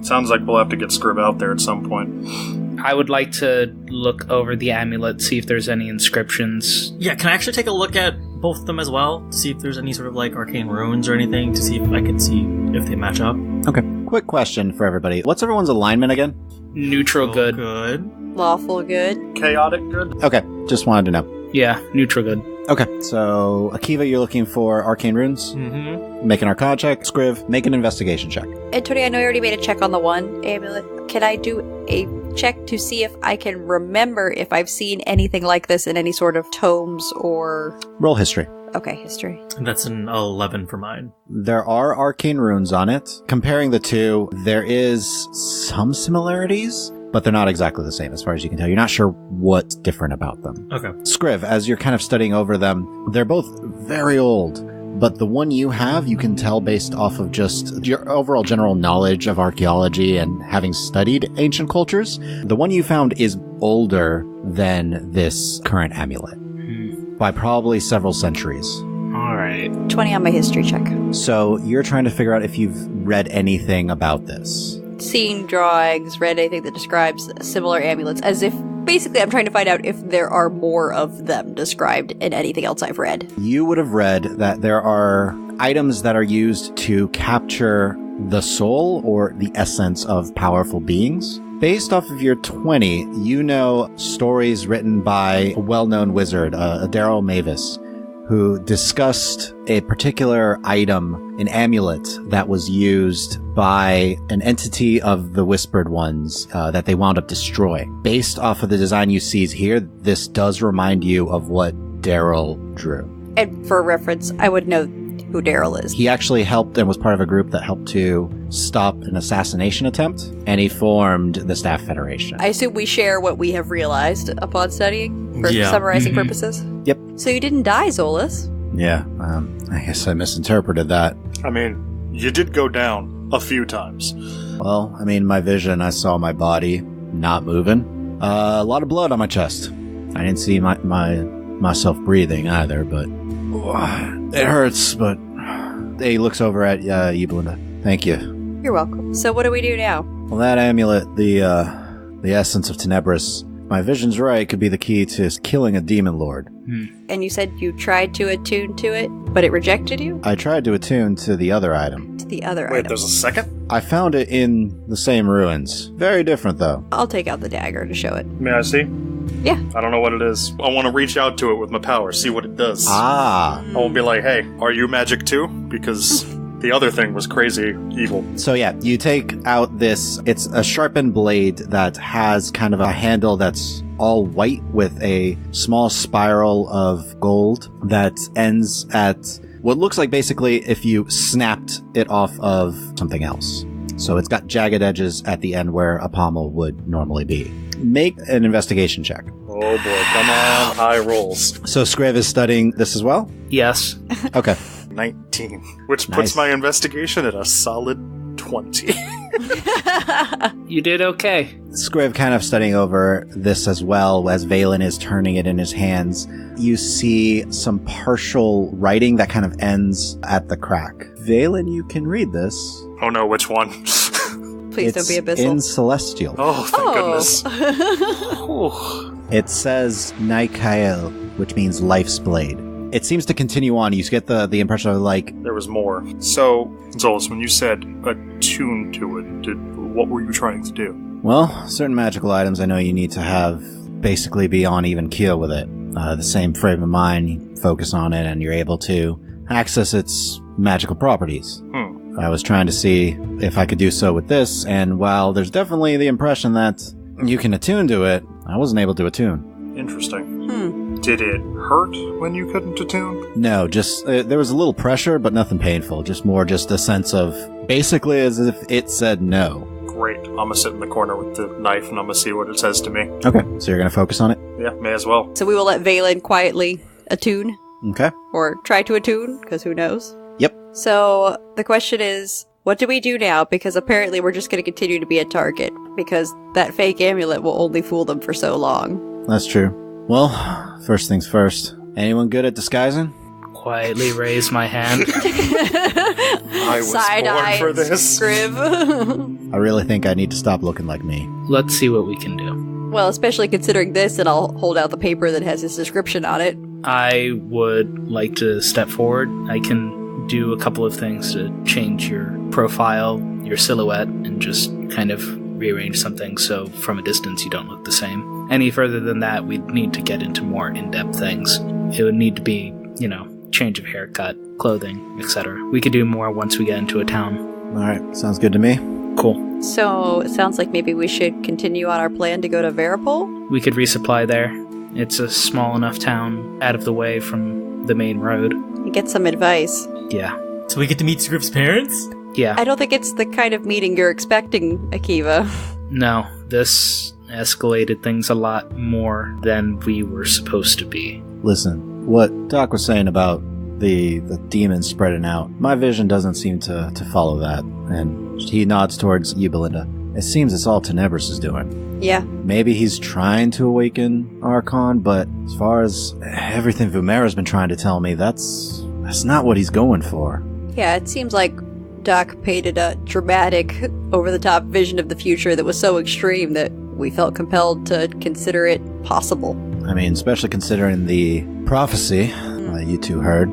Sounds like we'll have to get Scriv out there at some point. I would like to look over the amulet, see if there's any inscriptions. Yeah, can I actually take a look at both of them as well? To see if there's any sort of like arcane runes or anything? To see if I can see if they match up? Okay, quick question for everybody. What's everyone's alignment again? Neutral Oh, good. Good. Lawful good. Chaotic good? Okay, just wanted to know. Yeah, neutral good. Okay, so Akiva, you're looking for arcane runes? Mm-hmm. Make an arcana check. Scriv, make an investigation check. And Tony, I know you already made a check on the one amulet. Can I do a check to see if I can remember if I've seen anything like this in any sort of tomes or... Roll history. Okay, history. That's an 11 for mine. There are arcane runes on it. Comparing the two, there is some similarities, but they're not exactly the same as far as you can tell. You're not sure what's different about them. Okay. Scriv, as you're kind of studying over them, they're both very old, but the one you have, you can tell based off of just your overall general knowledge of archaeology and having studied ancient cultures. The one you found is older than this current amulet by probably several centuries. All right. 20 on my history check. So you're trying to figure out if you've read anything about this. Seen drawings, read anything that describes similar amulets, as if basically I'm trying to find out if there are more of them described in anything else I've read. You would have read that there are items that are used to capture the soul or the essence of powerful beings. Based off of your 20, you know stories written by a well-known wizard, Daryl Mavis, who discussed a particular item, an amulet, that was used by an entity of the Whispered Ones that they wound up destroying. Based off of the design you see here, this does remind you of what Daryl drew. And for reference, I would know who Daryl is. He actually helped and was part of a group that helped to stop an assassination attempt, and he formed the Staff Federation. I assume we share what we have realized upon studying for Yeah. summarizing purposes. Yep. So you didn't die, Zolas. Yeah, I guess I misinterpreted that. I mean, you did go down a few times. Well, I mean, my vision, I saw my body not moving. A lot of blood on my chest. I didn't see myself breathing either, but it hurts, but he looks over at you, Belinda. Thank you. You're welcome. So what do we do now? Well, that amulet, the essence of Tenebris, my vision's right, could be the key to killing a demon lord. And you said you tried to attune to it, but it rejected you? I tried to attune to the other item. To the other Wait, item. there's a second? I found it in the same ruins. Very different, though. I'll take out the dagger to show it. May I see? Yeah. I don't know what it is. I want to reach out to it with my power, see what it does. Ah. I won't be like, hey, are you magic too? Because the other thing was crazy evil. So yeah, you take out this, it's a sharpened blade that has kind of a handle that's all white with a small spiral of gold that ends at what looks like basically if you snapped it off of something else. So it's got jagged edges at the end where a pommel would normally be. Make an investigation check. Oh boy, come on, high rolls. So Scriv is studying this as well? Yes. Okay. 19, which Nice. puts my investigation at a solid 20. You did okay. Scriv kind of studying over this as well as Valen is turning it in his hands. You see some partial writing that kind of ends at the crack. Valen, you can read this. Oh no, which one? Please don't be abyssal. In Celestial. Oh, thank goodness. It says Nikael, which means life's blade. It seems to continue on. You get the impression of like... There was more. So, Zolas, when you said attune to it, what were you trying to do? Well, certain magical items I know you need to have basically be on even keel with it. The same frame of mind, you focus on it, and you're able to access its magical properties. I was trying to see if I could do so with this, and while there's definitely the impression that you can attune to it, I wasn't able to attune. Interesting. Did it hurt when you couldn't attune? No, just there was a little pressure, but nothing painful. Just more just a sense of basically as if it said no. Great. I'm gonna sit in the corner with the knife and I'm gonna see what it says to me. Okay, so you're gonna focus on it? Yeah, may as well. So we will let Valen quietly attune. Okay. Or try to attune, because who knows? Yep. So the question is, what do we do now? Because apparently we're just going to continue to be a target, because that fake amulet will only fool them for so long. That's true. Well, first things first. Anyone good at disguising? Quietly raise my hand. I was Side-eye born for this. Scriv. I really think I need to stop looking like me. Let's see what we can do. Well, especially considering this, and I'll hold out the paper that has his description on it. I would like to step forward. I can do a couple of things to change your profile, your silhouette, and just kind of rearrange some things so from a distance you don't look the same. Any further than that, we'd need to get into more in-depth things. It would need to be, change of haircut, clothing, etc. We could do more once we get into a town. Alright, sounds good to me. Cool. So, it sounds like maybe we should continue on our plan to go to Veripol? We could resupply there. It's a small enough town, out of the way from the main road. And get some advice. Yeah. So we get to meet Scriv's parents? Yeah. I don't think it's the kind of meeting you're expecting, Akiva. No, this escalated things a lot more than we were supposed to be. Listen, what Doc was saying about the demons spreading out, my vision doesn't seem to follow that. And he nods towards you, Belinda. It seems it's all Tenebris is doing. Yeah. Maybe he's trying to awaken Archon, but as far as everything Vumera's been trying to tell me, that's not what he's going for. Yeah, it seems like Doc painted a dramatic, over-the-top vision of the future that was so extreme that we felt compelled to consider it possible. I mean, especially considering the prophecy you two heard.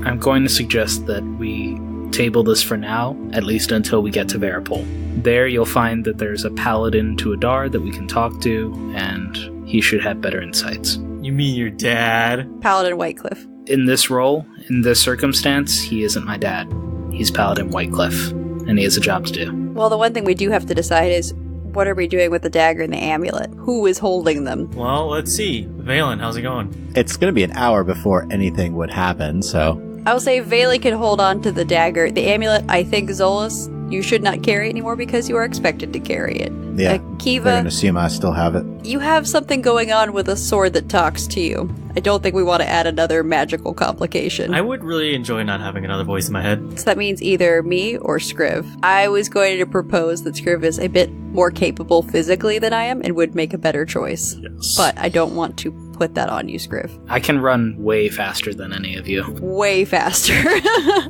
I'm going to suggest that we table this for now, at least until we get to Veripol. There you'll find that there's a paladin to Adar that we can talk to, and he should have better insights. You mean your dad? Paladin Whitecliff. In this role, in this circumstance, he isn't my dad. He's Paladin Whitecliff, and he has a job to do. Well, the one thing we do have to decide is, what are we doing with the dagger and the amulet? Who is holding them? Well, let's see. Valen, how's it going? It's going to be an hour before anything would happen, so... I will say Valen can hold on to the dagger. The amulet, I think, Zolas, you should not carry anymore because you are expected to carry it. Yeah, Akiva, they're going to assume I still have it. you have something going on with a sword that talks to you. I don't think we want to add another magical complication. I would really enjoy not having another voice in my head. So that means either me or Scriv. I was going to propose that Scriv is a bit more capable physically than I am and would make a better choice. Yes. But I don't want to put that on you, Scriv. I can run way faster than any of you. Way faster.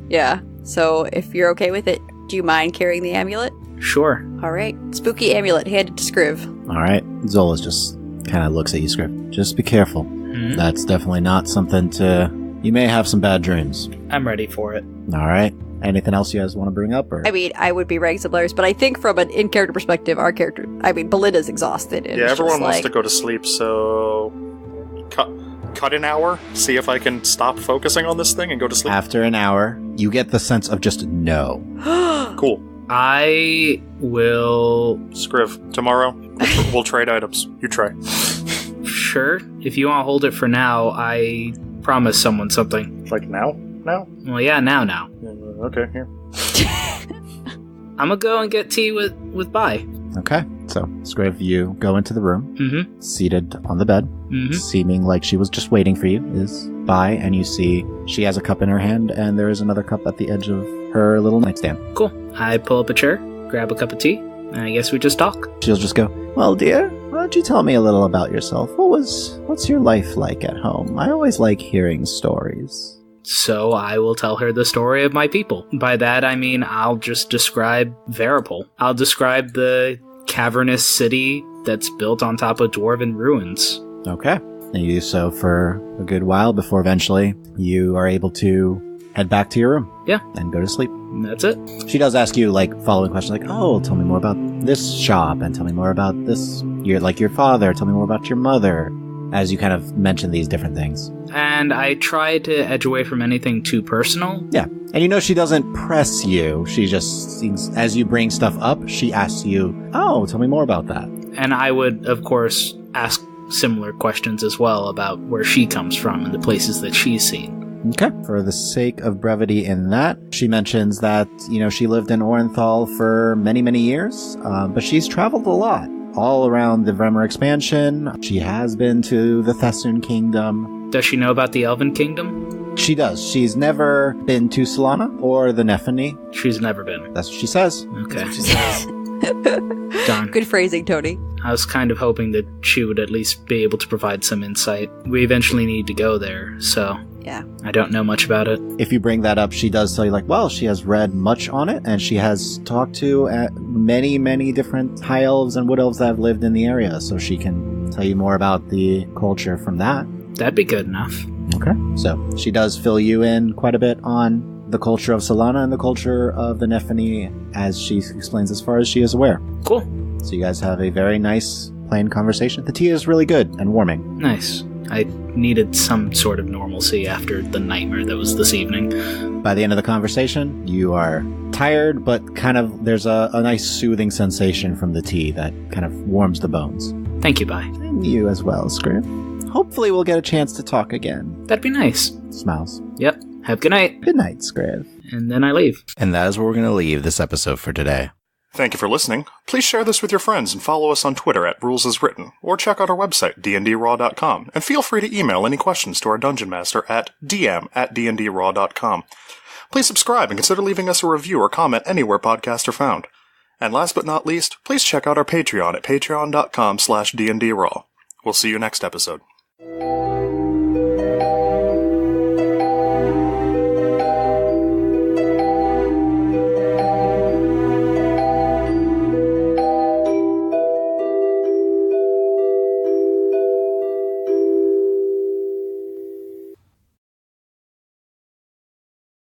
Yeah. So if you're okay with it, do you mind carrying the amulet? Sure. All right. Spooky amulet handed to Scriv. Alright, Zola's just kind of looks at you, Scriv. Just be careful. That's definitely not something to... You may have some bad dreams. I'm ready for it. Alright. Anything else you guys want to bring up? Or? I mean, I would be ranks similars, but I think from an in-character perspective, our character... I mean, Belinda's exhausted. And Yeah, it's everyone just wants like, to go to sleep, so... Cut an hour, see if I can stop focusing on this thing and go to sleep. After an hour, you get the sense of just no. Cool. I will... Scriv, tomorrow, we'll trade items. You try. Sure. If you want to hold it for now, I promise someone something. Like now? Now? Well, yeah, now. Okay, here. I'm gonna go and get tea with Bai. Okay, so Scriv, you go into the room. Mm-hmm. Seated on the bed, Mm-hmm. seeming like she was just waiting for you, is Bai, and you see she has a cup in her hand, and there is another cup at the edge of her little nightstand. Cool. I pull up a chair, grab a cup of tea, and I guess we just talk. She'll just go, well, dear, why don't you tell me a little about yourself? What's your life like at home? I always like hearing stories. So I will tell her the story of my people. By that I mean I'll just describe Veripal. I'll describe the cavernous city that's built on top of dwarven ruins. Okay. And you do so for a good while before eventually you are able to head back to your room. Yeah. And go to sleep. And that's it. She does ask you, following questions like, oh, tell me more about this shop, and tell me more about this, your father, tell me more about your mother, as you kind of mention these different things. And I try to edge away from anything too personal. Yeah. And she doesn't press you. She just seems, as you bring stuff up, she asks you, oh, tell me more about that. And I would, of course, ask similar questions as well about where she comes from and the places that she's seen. Okay. For the sake of brevity in that, she mentions that, she lived in Orenthal for many, many years, but she's traveled a lot. All around the Vremer expansion. She has been to the Thessun Kingdom. Does she know about the Elven Kingdom? She does. She's never been to Solana or the Nephany. She's never been. That's what she says. Okay. She says, Darn. Good phrasing, Tony. I was kind of hoping that she would at least be able to provide some insight. We eventually need to go there, so... Yeah. I don't know much about it. If you bring that up, she does tell you, she has read much on it, and she has talked to many, many different high elves and wood elves that have lived in the area, so she can tell you more about the culture from that. That'd be good enough. Okay. So she does fill you in quite a bit on the culture of Solana and the culture of the Nephany, as she explains as far as she is aware. Cool. So you guys have a very nice, plain conversation. The tea is really good and warming. Nice. I needed some sort of normalcy after the nightmare that was this evening. By the end of the conversation, you are tired, but there's a nice soothing sensation from the tea that kind of warms the bones. Thank you, bye. And you as well, Scriv. Hopefully we'll get a chance to talk again. That'd be nice. Smiles. Yep. Have a good night. Good night, Scriv. And then I leave. And that is where we're going to leave this episode for today. Thank you for listening. Please share this with your friends and follow us on Twitter at RulesAsWritten, or check out our website, dndraw.com, and feel free to email any questions to our Dungeon Master at dm@dndraw.com. Please subscribe and consider leaving us a review or comment anywhere podcasts are found. And last but not least, please check out our Patreon at patreon.com/dndraw. We'll see you next episode.